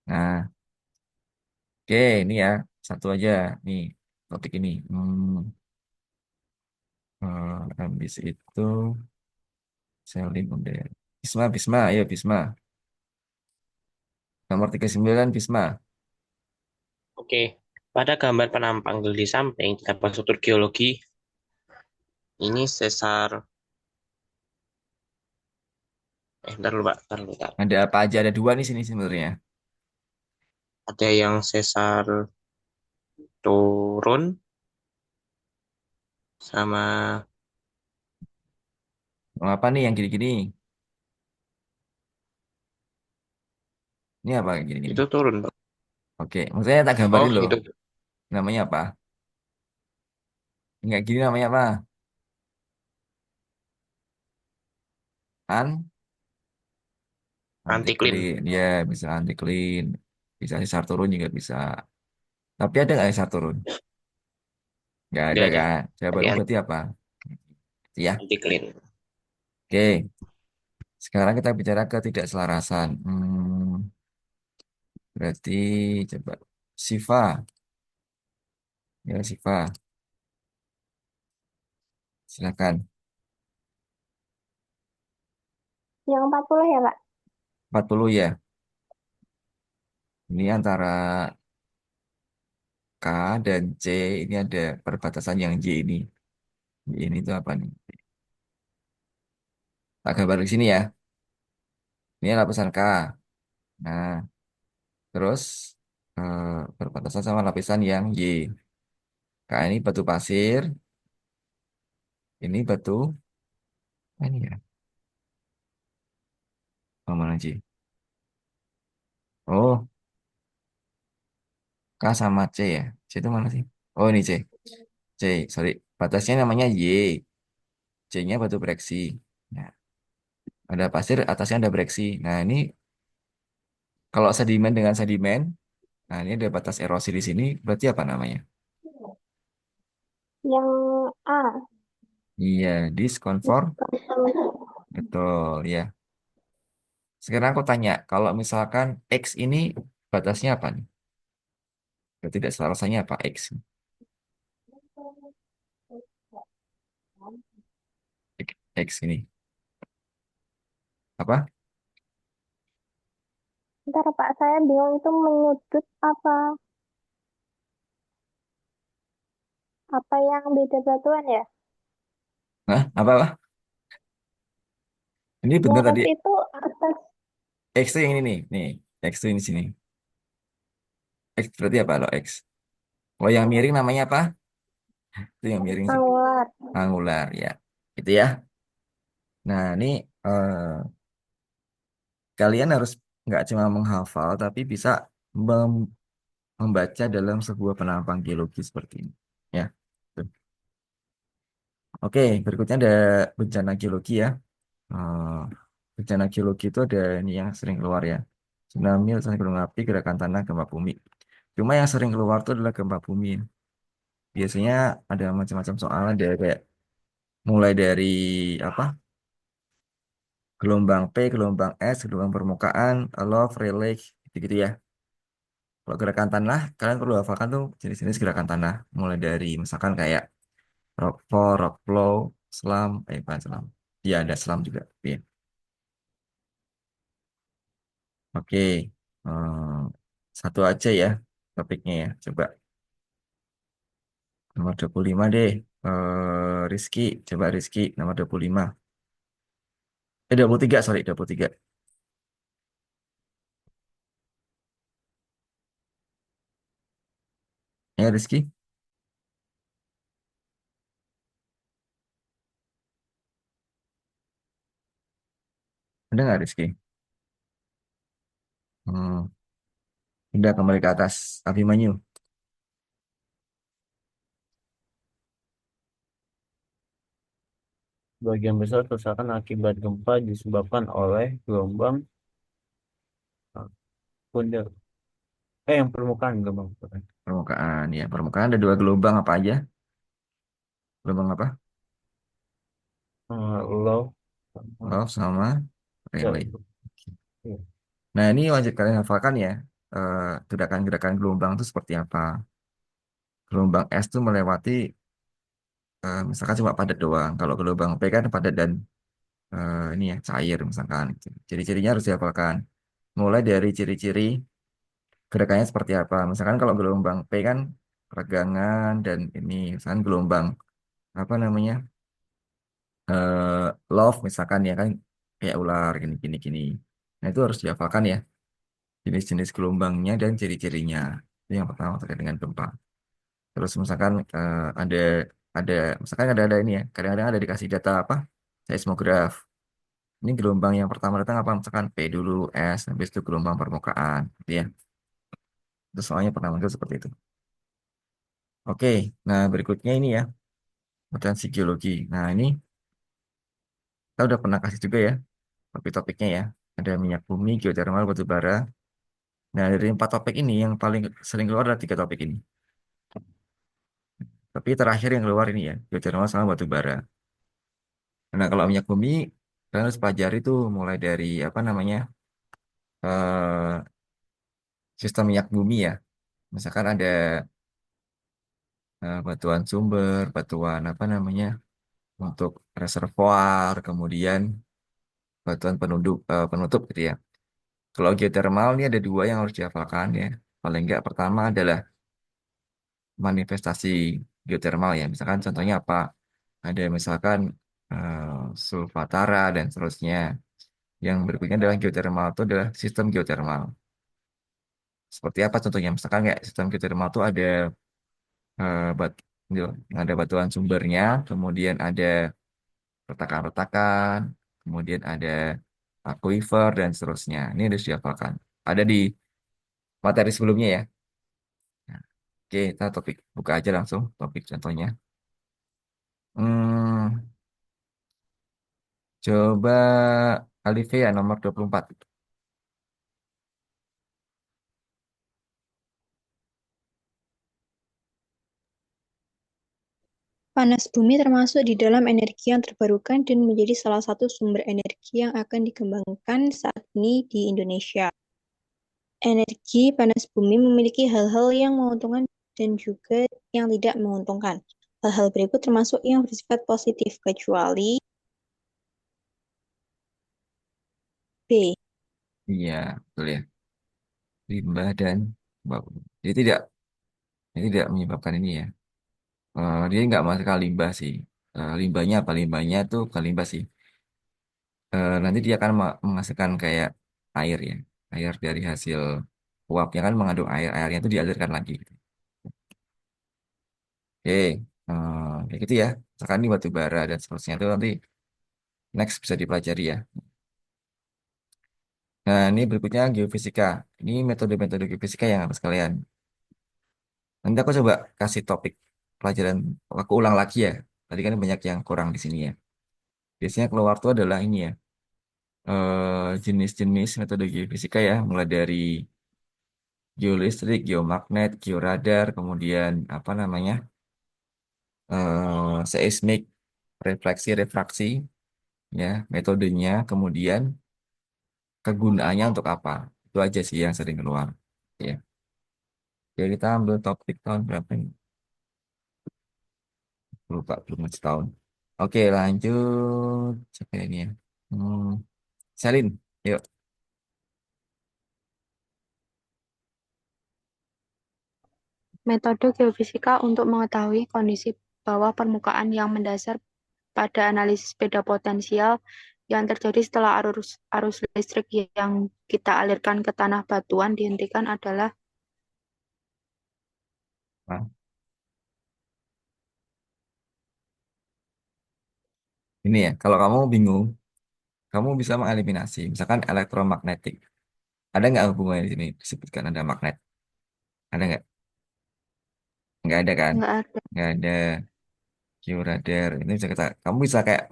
Nah, oke, ini ya satu aja nih topik ini. Habis itu Selin udah. Bisma, Bisma, ayo Bisma. Nomor 39 Bisma. Oke, pada gambar penampang di samping terdapat struktur geologi. Ini sesar, ntar dulu Pak, ntar dulu, ntar. Ada apa aja? Ada dua nih sini sebenarnya. Ada yang sesar turun sama Mau apa nih yang gini-gini? Ini apa gini gini? Itu turun, Pak. Oke, maksudnya tak Oh, gambarin loh. itu Namanya apa? Enggak gini namanya apa? An anti anti clean. clean. Ya, bisa anti clean. Bisa sesar turun juga bisa. Tapi ada nggak sesar turun? Nggak ada Nggak ada. kan? Tapi Jawabanmu berarti apa? Ya. anti clean. Oke. Sekarang kita bicara ketidakselarasan. Berarti coba Siva. Ya, Siva. Silakan. Yang 40 ya, Kak? 40 ya. Ini antara K dan C ini ada perbatasan yang Y ini. Y ini itu apa nih? Tak gambar di sini ya. Ini lapisan K. Nah, terus eh, berbatasan sama lapisan yang Y. K ini batu pasir. Ini batu apa ini ya? Oh, mana C? Oh, K sama C ya. C itu mana sih? Oh, ini C. C, sorry. Batasnya namanya Y. C-nya batu breksi. Nah, ada pasir, atasnya ada breksi. Nah, ini kalau sedimen dengan sedimen, nah ini ada batas erosi di sini, berarti apa namanya? Yang A. Iya, diskonfor. Betul, ya. Sekarang aku tanya, kalau misalkan X ini batasnya apa nih? Berarti tidak selarasannya apa X? X ini. Apa? Ntar Pak, saya bingung itu menyudut apa? Apa yang beda batuan ya? Hah? Apa? Ini benar Lurus tadi. itu atas. X itu yang ini nih. Nih, X itu ini sini. X berarti apa lo X? Kalau yang miring namanya apa? Itu yang miring sih. Angular. Angular ya. Itu ya. Nah, ini kalian harus nggak cuma menghafal, tapi bisa mem- membaca dalam sebuah penampang geologi seperti ini. Ya. Tuh. Oke, berikutnya ada bencana geologi ya. Eh, bencana geologi itu ada ini yang sering keluar ya. Tsunami, letusan gunung api, gerakan tanah, gempa bumi. Cuma yang sering keluar itu adalah gempa bumi. Biasanya ada macam-macam soal, ada kayak mulai dari apa? Gelombang P, gelombang S, gelombang permukaan, love, relay, gitu-gitu ya. Kalau gerakan tanah, kalian perlu hafalkan tuh jenis-jenis gerakan tanah. Mulai dari misalkan kayak rockfall, rock flow, slam, bukan slam. Iya ada slam juga. Iya. Oke, satu aja ya topiknya ya. Coba nomor 25 deh. Rizky, coba Rizky nomor 25. 23, sorry 23. Ya Rizky, ada nggak Rizky? Hmm, udah kembali ke atas. Abimanyu, Bagian besar kerusakan akibat gempa disebabkan oleh gelombang bundar. Yang permukaan gelombang. permukaan ya. Permukaan ada dua gelombang apa aja? Gelombang apa? Low sama Love sama ya, relay. ya. Nah, ini wajib kalian hafalkan ya. Gerakan-gerakan gelombang itu seperti apa? Gelombang S itu melewati, misalkan cuma padat doang. Kalau gelombang P kan padat dan ini ya cair misalkan. Gitu. Ciri-cirinya harus dihafalkan. Mulai dari ciri-ciri gerakannya seperti apa. Misalkan kalau gelombang P kan peregangan dan ini, misalkan gelombang apa namanya, eh love misalkan ya kan kayak ular gini gini gini. Nah itu harus dihafalkan ya. Jenis-jenis gelombangnya dan ciri-cirinya. Itu yang pertama terkait dengan gempa. Terus misalkan ada misalkan ada ini ya. Kadang-kadang ada dikasih data apa? Seismograf. Ini gelombang yang pertama datang apa? Misalkan P dulu, S, habis itu gelombang permukaan, gitu ya. Itu soalnya pernah muncul seperti itu. Oke, nah berikutnya ini ya, potensi geologi. Nah ini kita udah pernah kasih juga ya, topik-topiknya ya. Ada minyak bumi, geotermal, batu bara. Nah dari 4 topik ini yang paling sering keluar adalah 3 topik ini. Tapi terakhir yang keluar ini ya, geotermal sama batu bara. Nah kalau minyak bumi, kalian harus pelajari tuh mulai dari apa namanya, eh, sistem minyak bumi ya. Misalkan ada batuan sumber, batuan apa namanya, untuk reservoir, kemudian batuan penutup gitu ya. Kalau geothermal ini ada 2 yang harus dihafalkan ya. Paling enggak pertama adalah manifestasi geothermal ya. Misalkan contohnya apa? Ada misalkan eh, sulfatara dan seterusnya. Yang berikutnya adalah geothermal itu adalah sistem geothermal. Seperti apa contohnya? Misalkan kayak sistem geothermal itu ada eh, bat, ada batuan sumbernya, kemudian ada retakan-retakan, kemudian ada aquifer dan seterusnya. Ini harus dihafalkan. Ada di materi sebelumnya ya. Nah, oke, kita topik buka aja langsung topik contohnya. Hmm, coba Alivea nomor 24. Panas bumi termasuk di dalam energi yang terbarukan dan menjadi salah satu sumber energi yang akan dikembangkan saat ini di Indonesia. Energi panas bumi memiliki hal-hal yang menguntungkan dan juga yang tidak menguntungkan. Hal-hal berikut termasuk yang bersifat positif, kecuali B. Iya, betul ya. Limbah dan bau. Jadi tidak menyebabkan ini ya. Dia nggak masuk ke limbah sih. Limbahnya apa? Limbahnya tuh bukan limbah sih. Nanti dia akan menghasilkan kayak air ya. Air dari hasil uapnya kan mengandung air. Airnya itu dialirkan lagi. Oke, kayak gitu ya. Misalkan ini batu bara dan seterusnya itu nanti next bisa dipelajari ya. Nah, ini berikutnya geofisika. Ini metode-metode geofisika yang harus kalian. Nanti aku coba kasih topik pelajaran, aku ulang lagi ya. Tadi kan banyak yang kurang di sini ya. Biasanya keluar tuh adalah ini ya, jenis-jenis metode geofisika ya, mulai dari geolistrik, geomagnet, georadar, kemudian apa namanya, seismik, refleksi, refraksi, ya, metodenya, kemudian kegunaannya untuk apa. Itu aja sih yang sering keluar. Ya, jadi kita ambil topik tahun berapa ini? Lupa, belum masih tahun. Oke, lanjut. Siapa ini ya? Hmm, Selin, yuk. Metode geofisika untuk mengetahui kondisi bawah permukaan yang mendasar pada analisis beda potensial yang terjadi setelah arus listrik yang kita alirkan ke tanah batuan dihentikan adalah Nah, ini ya, kalau kamu bingung, kamu bisa mengeliminasi. Misalkan elektromagnetik. Ada nggak hubungannya di sini? Disebutkan ada magnet. Ada nggak? Nggak ada kan? nggak ada. Nggak ada georadar. Ini bisa kita, kamu bisa kayak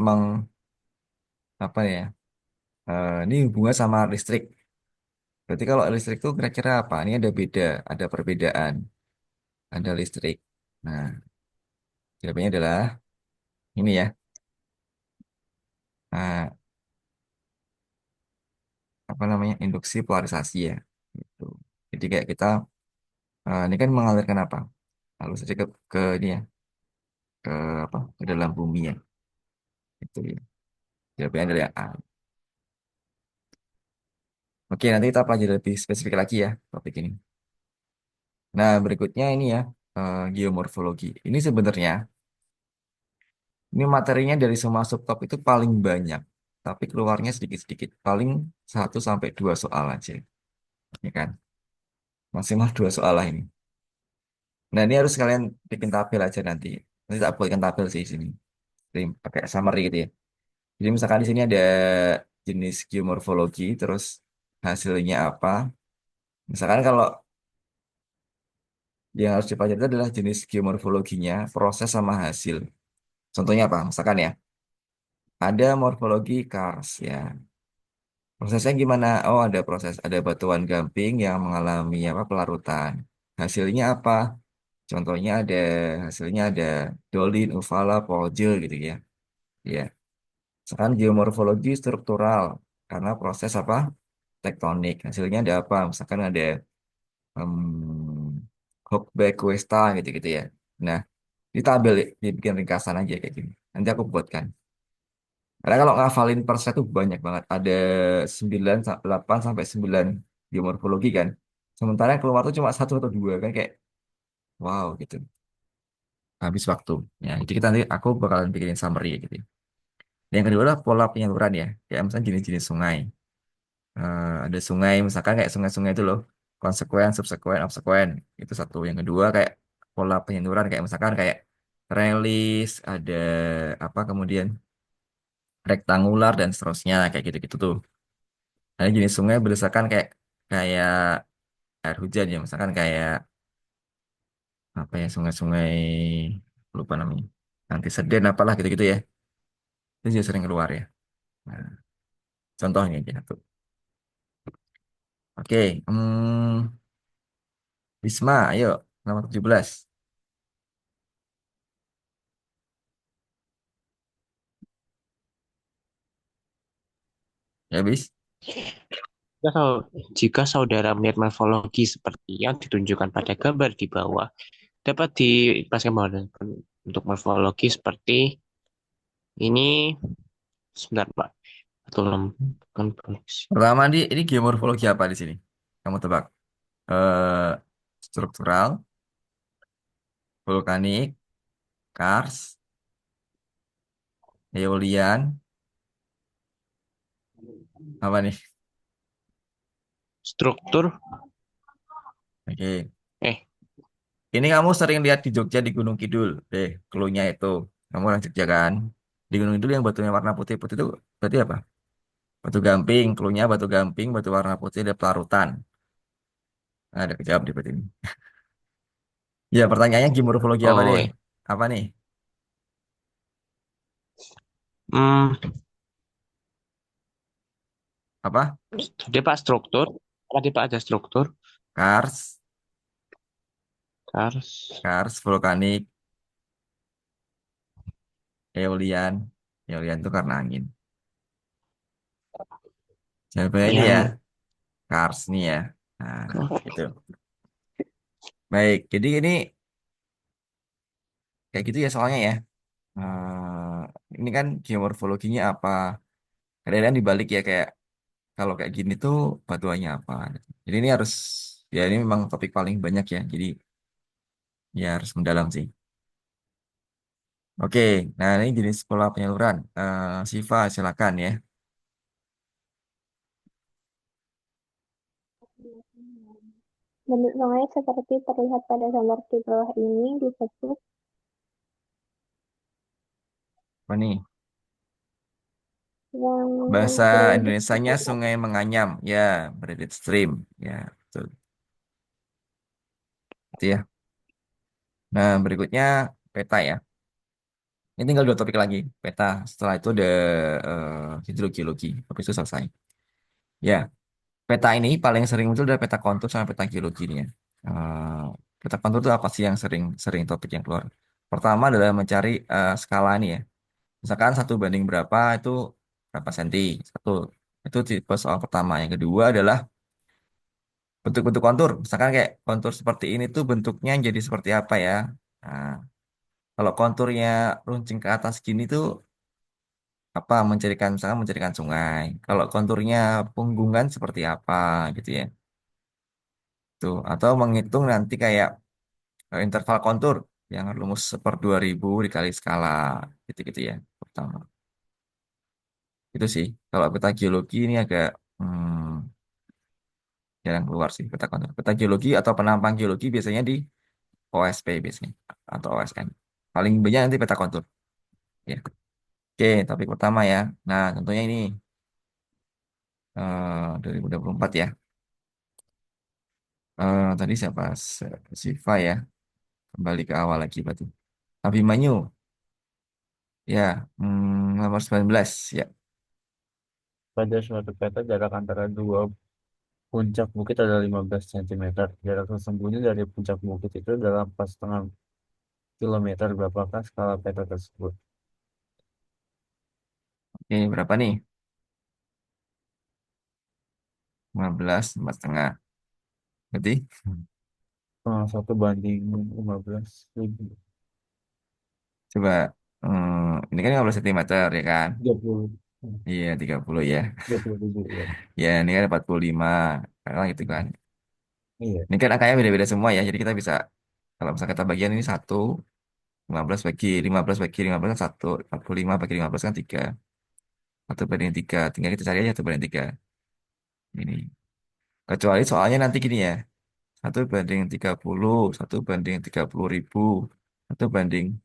apa ya? Ini hubungan sama listrik. Berarti kalau listrik itu kira-kira apa? Ini ada perbedaan, ada listrik. Nah, jawabannya adalah ini ya. Nah, apa namanya? Induksi polarisasi ya. Gitu. Jadi kayak kita ini kan mengalirkan apa? Lalu saja ke ini ya, ke apa? Ke dalam bumi ya. Itu ya. Jawabannya adalah yang A. Oke, nanti kita pelajari lebih spesifik lagi ya topik ini. Nah, berikutnya ini ya, geomorfologi. Ini sebenarnya, ini materinya dari semua subtop itu paling banyak, tapi keluarnya sedikit-sedikit. Paling 1 sampai 2 soal aja, ya kan? Maksimal 2 soal lah ini. Nah, ini harus kalian bikin tabel aja nanti. Nanti tak buatkan tabel sih di sini. Jadi pakai summary gitu ya. Jadi misalkan di sini ada jenis geomorfologi, terus hasilnya apa. Misalkan kalau yang harus dipelajari itu adalah jenis geomorfologinya, proses sama hasil. Contohnya apa? Misalkan ya, ada morfologi kars ya. Prosesnya gimana? Oh, ada proses, ada batuan gamping yang mengalami apa pelarutan. Hasilnya apa? Contohnya hasilnya ada dolin, uvala, polje gitu ya. Ya. Sekarang geomorfologi struktural karena proses apa? Tektonik. Hasilnya ada apa? Misalkan ada Hokback Questa gitu-gitu ya. Nah, kita ambil dibikin ringkasan aja kayak gini. Nanti aku buatkan. Karena kalau ngafalin per set tuh banyak banget. Ada 8 sampai 9 geomorfologi kan. Sementara yang keluar tuh cuma satu atau dua kan kayak wow gitu. Habis waktu. Ya, jadi kita nanti aku bakalan bikinin summary gitu. Yang kedua adalah pola penyaluran ya. Kayak misalnya jenis-jenis sungai. Ada sungai misalkan kayak sungai-sungai itu loh. Konsekuen, subsekuen, obsekuen. Itu satu. Yang kedua kayak pola penyaluran kayak misalkan kayak relis, ada apa kemudian rektangular dan seterusnya kayak gitu-gitu tuh. Nah, jenis sungai berdasarkan kayak air hujan ya, misalkan kayak apa ya sungai-sungai lupa namanya. Nanti Seden apalah gitu-gitu ya. Itu juga sering keluar ya. Nah, contohnya aja satu. Oke, Bisma, ayo nomor 17. Ya, Bis. Jika saudara melihat morfologi seperti yang ditunjukkan pada gambar di bawah, dapat dijelaskan bahwa untuk morfologi seperti ini, sebentar Pak, atau kan Pertama ini geomorfologi apa di sini? Kamu tebak. Eh, struktural, vulkanik, kars, eolian, apa nih? struktur, Oke. eh, Ini kamu sering lihat di Jogja di Gunung Kidul. Clue-nya itu. Kamu orang Jogja kan? Di Gunung Kidul yang batunya warna putih-putih itu berarti apa? Batu gamping. Clue-nya batu gamping, batu warna putih, ada pelarutan. Nah, ada kejawab di berarti ini. Ya, pertanyaannya geomorfologi apa oh, deh? Apa nih? hmm, Apa? tadi Pak struktur, tadi Pak ada struktur, Kars, kars, vulkanik, eolian. Eolian itu karena angin. Jawabannya ini ya, yang Kars nih ya. Nah, gitu. Baik, jadi ini kayak gitu ya soalnya ya. Ini kan geomorfologinya apa? Kadang-kadang dibalik ya kayak kalau kayak gini tuh batuannya apa? Jadi ini harus ya ini memang topik paling banyak ya. Jadi ya harus mendalam sih. Oke, nah ini jenis pola penyaluran. Siva silakan ya. Bentuk sungai seperti terlihat pada gambar di bawah ini disebut Apa nih? yang Bahasa graded Indonesianya stream. sungai menganyam, ya, braided stream, ya, betul. Itu ya. Nah, berikutnya peta ya. Ini tinggal dua topik lagi, peta. Setelah itu ada hidrogeologi. Habis itu selesai. Ya, peta ini paling sering muncul dari peta kontur sama peta geologi ini ya. Eh, Peta kontur itu apa sih yang sering sering topik yang keluar? Pertama adalah mencari skala ini ya. Misalkan satu banding berapa itu berapa senti. Satu itu tipe soal pertama. Yang kedua adalah bentuk-bentuk kontur. Misalkan kayak kontur seperti ini tuh bentuknya jadi seperti apa ya? Nah, kalau konturnya runcing ke atas gini tuh apa misalkan mencirikan sungai. Kalau konturnya punggungan seperti apa gitu ya. Tuh, atau menghitung nanti kayak interval kontur yang rumus 1/2000 dikali skala gitu-gitu ya. Pertama. Itu sih. Kalau peta geologi ini agak jarang keluar sih peta kontur. Peta geologi atau penampang geologi biasanya di OSP biasanya atau OSN. Paling banyak nanti peta kontur. Ya. Oke, topik pertama ya. Nah, contohnya ini. 2024 ya. Tadi siapa? Siva ya. Kembali ke awal lagi berarti. Abimanyu ya. Nomor 19 ya. Pada suatu peta jarak antara dua puncak bukit adalah 15 cm. Jarak sesungguhnya dari puncak bukit itu adalah 4,5 km. Berapakah skala peta tersebut? Oke, berapa nih? 15, 4,5. Berarti 1 banding 15.000. coba ini kan 15 cm ya kan? 30. Iya, 30 ya. 30.000 ya. Ya, ini kan 45. Karena gitu kan. Iya. Ini kan angkanya beda-beda semua ya. Jadi kita bisa kalau misalnya kita bagian ini 1, 15 bagi 15 kan 1, 45 bagi 15 kan 3. 1 banding 3. Tinggal kita cari aja 1 banding 3. Ini. Kecuali soalnya nanti gini ya. 1 banding 30, 1 banding 30.000, 1 banding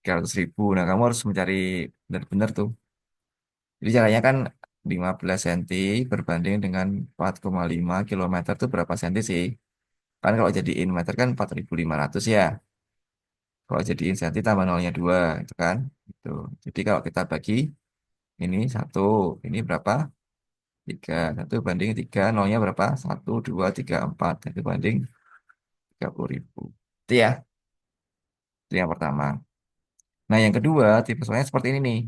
300.000. Nah, kamu harus mencari benar-benar tuh. Jadi caranya kan 15 cm berbanding dengan 4,5 km itu berapa senti sih? Kan kalau jadiin meter kan 4.500 ya. Kalau jadiin senti tambah nolnya 2 itu kan. Gitu. Jadi kalau kita bagi ini 1, ini berapa? 3. 1 banding 3, nolnya berapa? 1, 2, 3, 4. Itu banding 30.000. Itu ya, itu yang pertama. Nah, yang kedua, tipe soalnya seperti ini nih.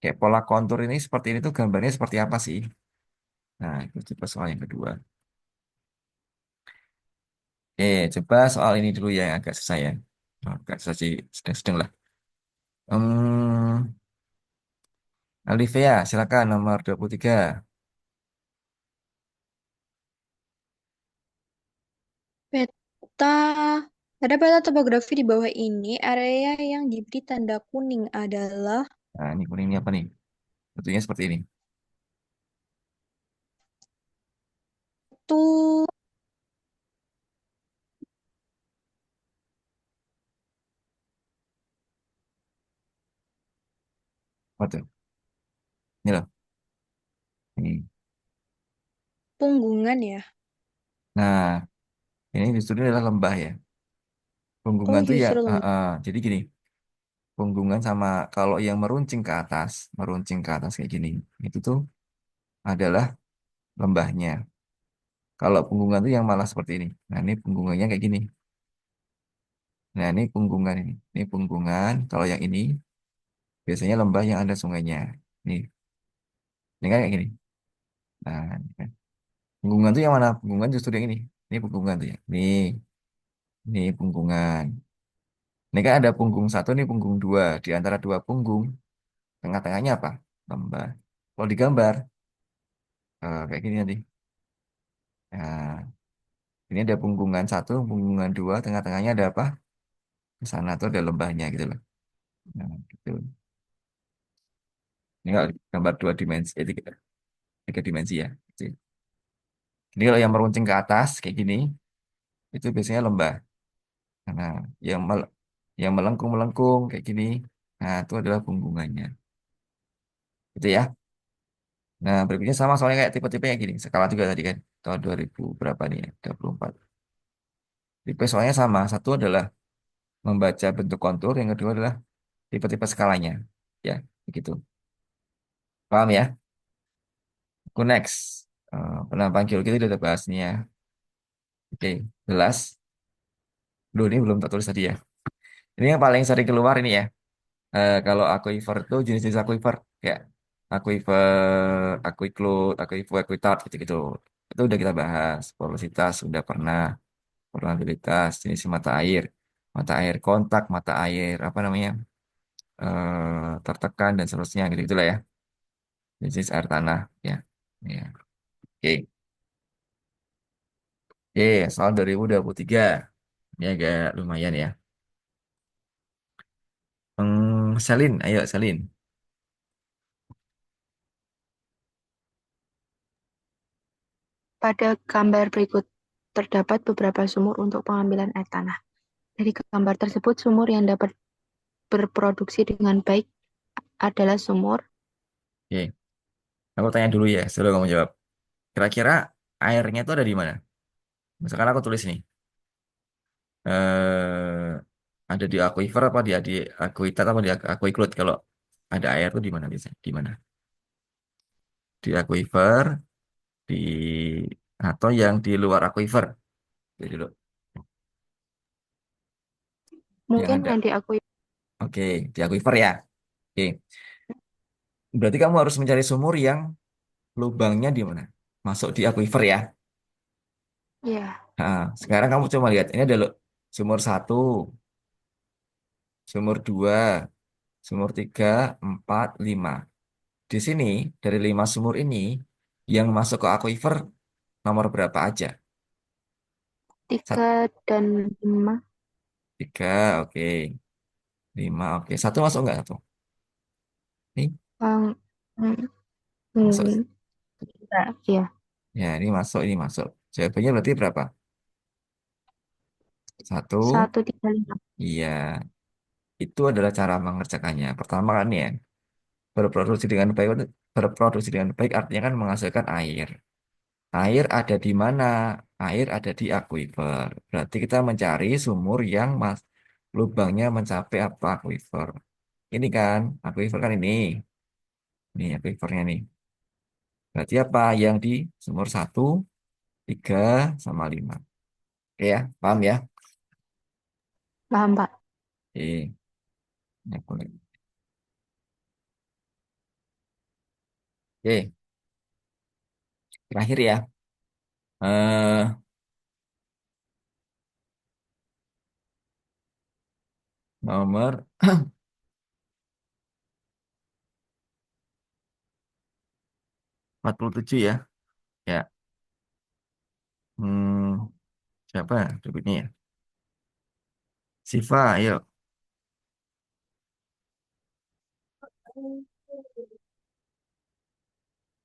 Kayak pola kontur ini seperti ini tuh gambarnya seperti apa sih? Nah, itu tipe soal yang kedua. Coba soal ini dulu ya, yang agak susah ya. Agak susah sih, sedang-sedang lah. Hmm, Alivia, silakan nomor 23. Peta, pada peta topografi di bawah ini, area yang diberi tanda kuning adalah Nah, ini kuning ini apa nih? Tentunya seperti ini. tuh Apa tuh? Ini loh. Ini. punggungan ya. Nah, ini justru ini adalah lembah ya. Oh, Punggungan tuh ya, justru lembah. jadi gini. Punggungan sama kalau yang meruncing ke atas kayak gini. Itu tuh adalah lembahnya. Kalau punggungan tuh yang malah seperti ini. Nah, ini punggungannya kayak gini. Nah, ini punggungan ini. Ini punggungan. Kalau yang ini biasanya lembah yang ada sungainya. Nih, ini kan kayak gini. Nah, ini kan. Punggungan tuh yang mana? Punggungan justru yang ini. Ini punggungan tuh ya. Ini punggungan. Ini kan ada punggung satu, ini punggung dua. Di antara dua punggung, tengah-tengahnya apa? Lembah. Kalau digambar, kayak gini nanti. Nah, ini ada punggungan satu, punggungan dua, tengah-tengahnya ada apa? Di sana tuh ada lembahnya gitu loh. Nah, gitu. Ini kalau gambar 2 dimensi, tiga dimensi ya. Gitu. Ini kalau yang meruncing ke atas kayak gini, itu biasanya lembah. Nah, yang yang melengkung-melengkung kayak gini, nah itu adalah punggungannya. Gitu ya. Nah, berikutnya sama soalnya kayak tipe-tipe yang gini. Skala juga tadi kan. Tahun 2000 berapa nih ya? 24. Tipe soalnya sama. Satu adalah membaca bentuk kontur, yang kedua adalah tipe-tipe skalanya. Ya, begitu. Paham ya? Aku next. Penampakan geologi itu udah bahas nih ya. Oke, jelas. Duh, ini belum tak tulis tadi ya. Ini yang paling sering keluar ini ya. Kalau aquifer itu jenis-jenis aquifer. Kayak aquifer, aquiclude, aquifer, aquitard gitu-gitu. Itu udah kita bahas. Porositas sudah pernah. Probabilitas jenis mata air kontak, mata air apa namanya tertekan dan seterusnya gitu gitulah ya jenis air tanah ya. Ya, oke. Oke, soal 2023 ini agak lumayan ya. Salin, ayo Salin. Pada gambar berikut terdapat beberapa sumur untuk pengambilan air tanah. Dari gambar tersebut, sumur yang dapat berproduksi dengan baik adalah sumur Oke, Aku tanya dulu ya, sebelum kamu jawab. Kira-kira airnya itu ada di mana? Misalkan aku tulis nih, eh ada di aquifer apa di aquitat apa di aquiclut kalau ada air itu di mana biasanya? Di mana? Di aquifer, di atau yang di luar aquifer? Jadi dulu. Yang Mungkin ada. yang diakui. Oke, di aquifer ya. Oke. Berarti kamu harus mencari sumur yang lubangnya di mana? Masuk di aquifer ya. Ya, Nah, sekarang kamu coba lihat, ini ada sumur satu, sumur dua, sumur tiga, empat, lima. Di sini dari lima sumur ini yang masuk ke aquifer nomor berapa aja? Satu, 3 dan 5. tiga, oke. Lima, oke. Satu masuk nggak satu? Nih, Um, hmm, masuk. hmm, ya, Ya, ini masuk. Jawabannya berarti berapa? Satu, 1, 3, 5. iya. Itu adalah cara mengerjakannya. Pertama kan ya, berproduksi dengan baik, berproduksi dengan baik artinya kan menghasilkan air. Air ada di mana? Air ada di aquifer. Berarti kita mencari sumur yang lubangnya mencapai apa aquifer. Ini kan, aquifer kan ini. Ini aquifernya nih. Berarti apa? Yang di sumur satu, tiga, sama lima. Oke ya, paham ya? Paham, Pak. Oke, ya, boleh. Oke, terakhir ya. Eh, nomor 47 ya. Ya, hmm, siapa berikutnya ya? Siva, ayo.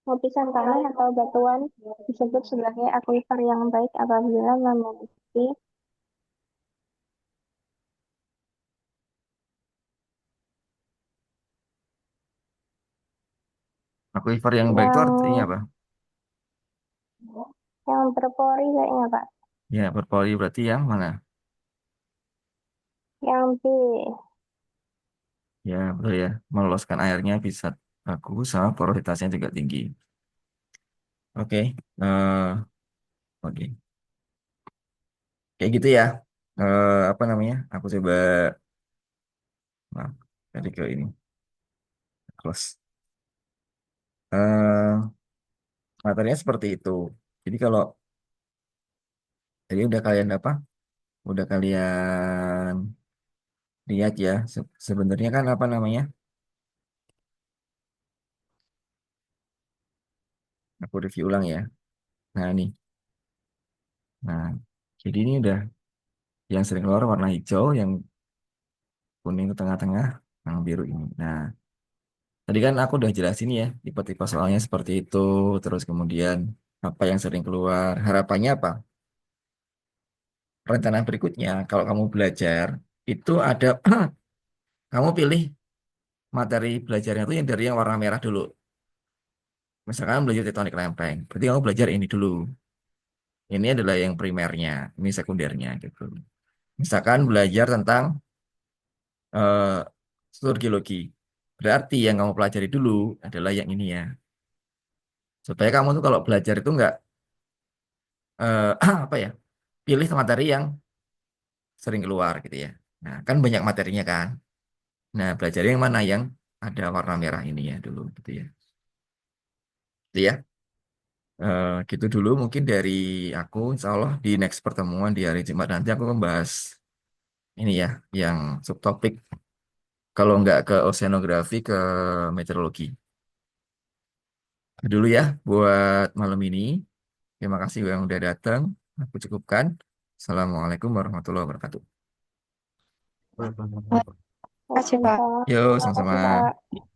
Lapisan tanah atau batuan disebut sebagai aquifer yang baik apabila memiliki Aquifer yang baik itu artinya yang apa? berpori kayaknya Pak. Ya, berpori berarti yang mana? Yang B. Ya, betul ya. Meloloskan airnya bisa bagus, sama porositasnya juga tinggi. Oke, oke. Kayak gitu ya. Apa namanya? Aku coba, nah, tadi ke ini, close. Eh, materinya seperti itu. Jadi kalau tadi udah kalian apa? Udah kalian lihat ya. Sebenarnya kan apa namanya? Aku review ulang ya. Nah, ini. Nah, jadi ini udah yang sering keluar warna hijau, yang kuning itu tengah-tengah, yang biru ini. Nah, tadi kan aku udah jelasin ya, tipe-tipe soalnya seperti itu, terus kemudian apa yang sering keluar. Harapannya apa? Rencana berikutnya, kalau kamu belajar, itu ada, kamu pilih materi belajarnya itu yang dari yang warna merah dulu. Misalkan belajar tektonik lempeng, berarti kamu belajar ini dulu. Ini adalah yang primernya, ini sekundernya gitu. Misalkan belajar tentang eh, struktur geologi, berarti yang kamu pelajari dulu adalah yang ini ya. Supaya kamu tuh kalau belajar itu nggak apa ya, pilih materi yang sering keluar gitu ya. Nah, kan banyak materinya kan. Nah, belajar yang mana yang ada warna merah ini ya dulu gitu ya. Gitu ya. Gitu dulu mungkin dari aku, insya Allah di next pertemuan di hari Jumat nanti aku membahas ini ya, yang subtopik. Kalau nggak ke oceanografi, ke meteorologi. Itu dulu ya buat malam ini. Terima kasih yang udah datang. Aku cukupkan. Assalamualaikum warahmatullahi wabarakatuh. Terima kasih, Pak. Yo, Terima kasih sama-sama. Pak.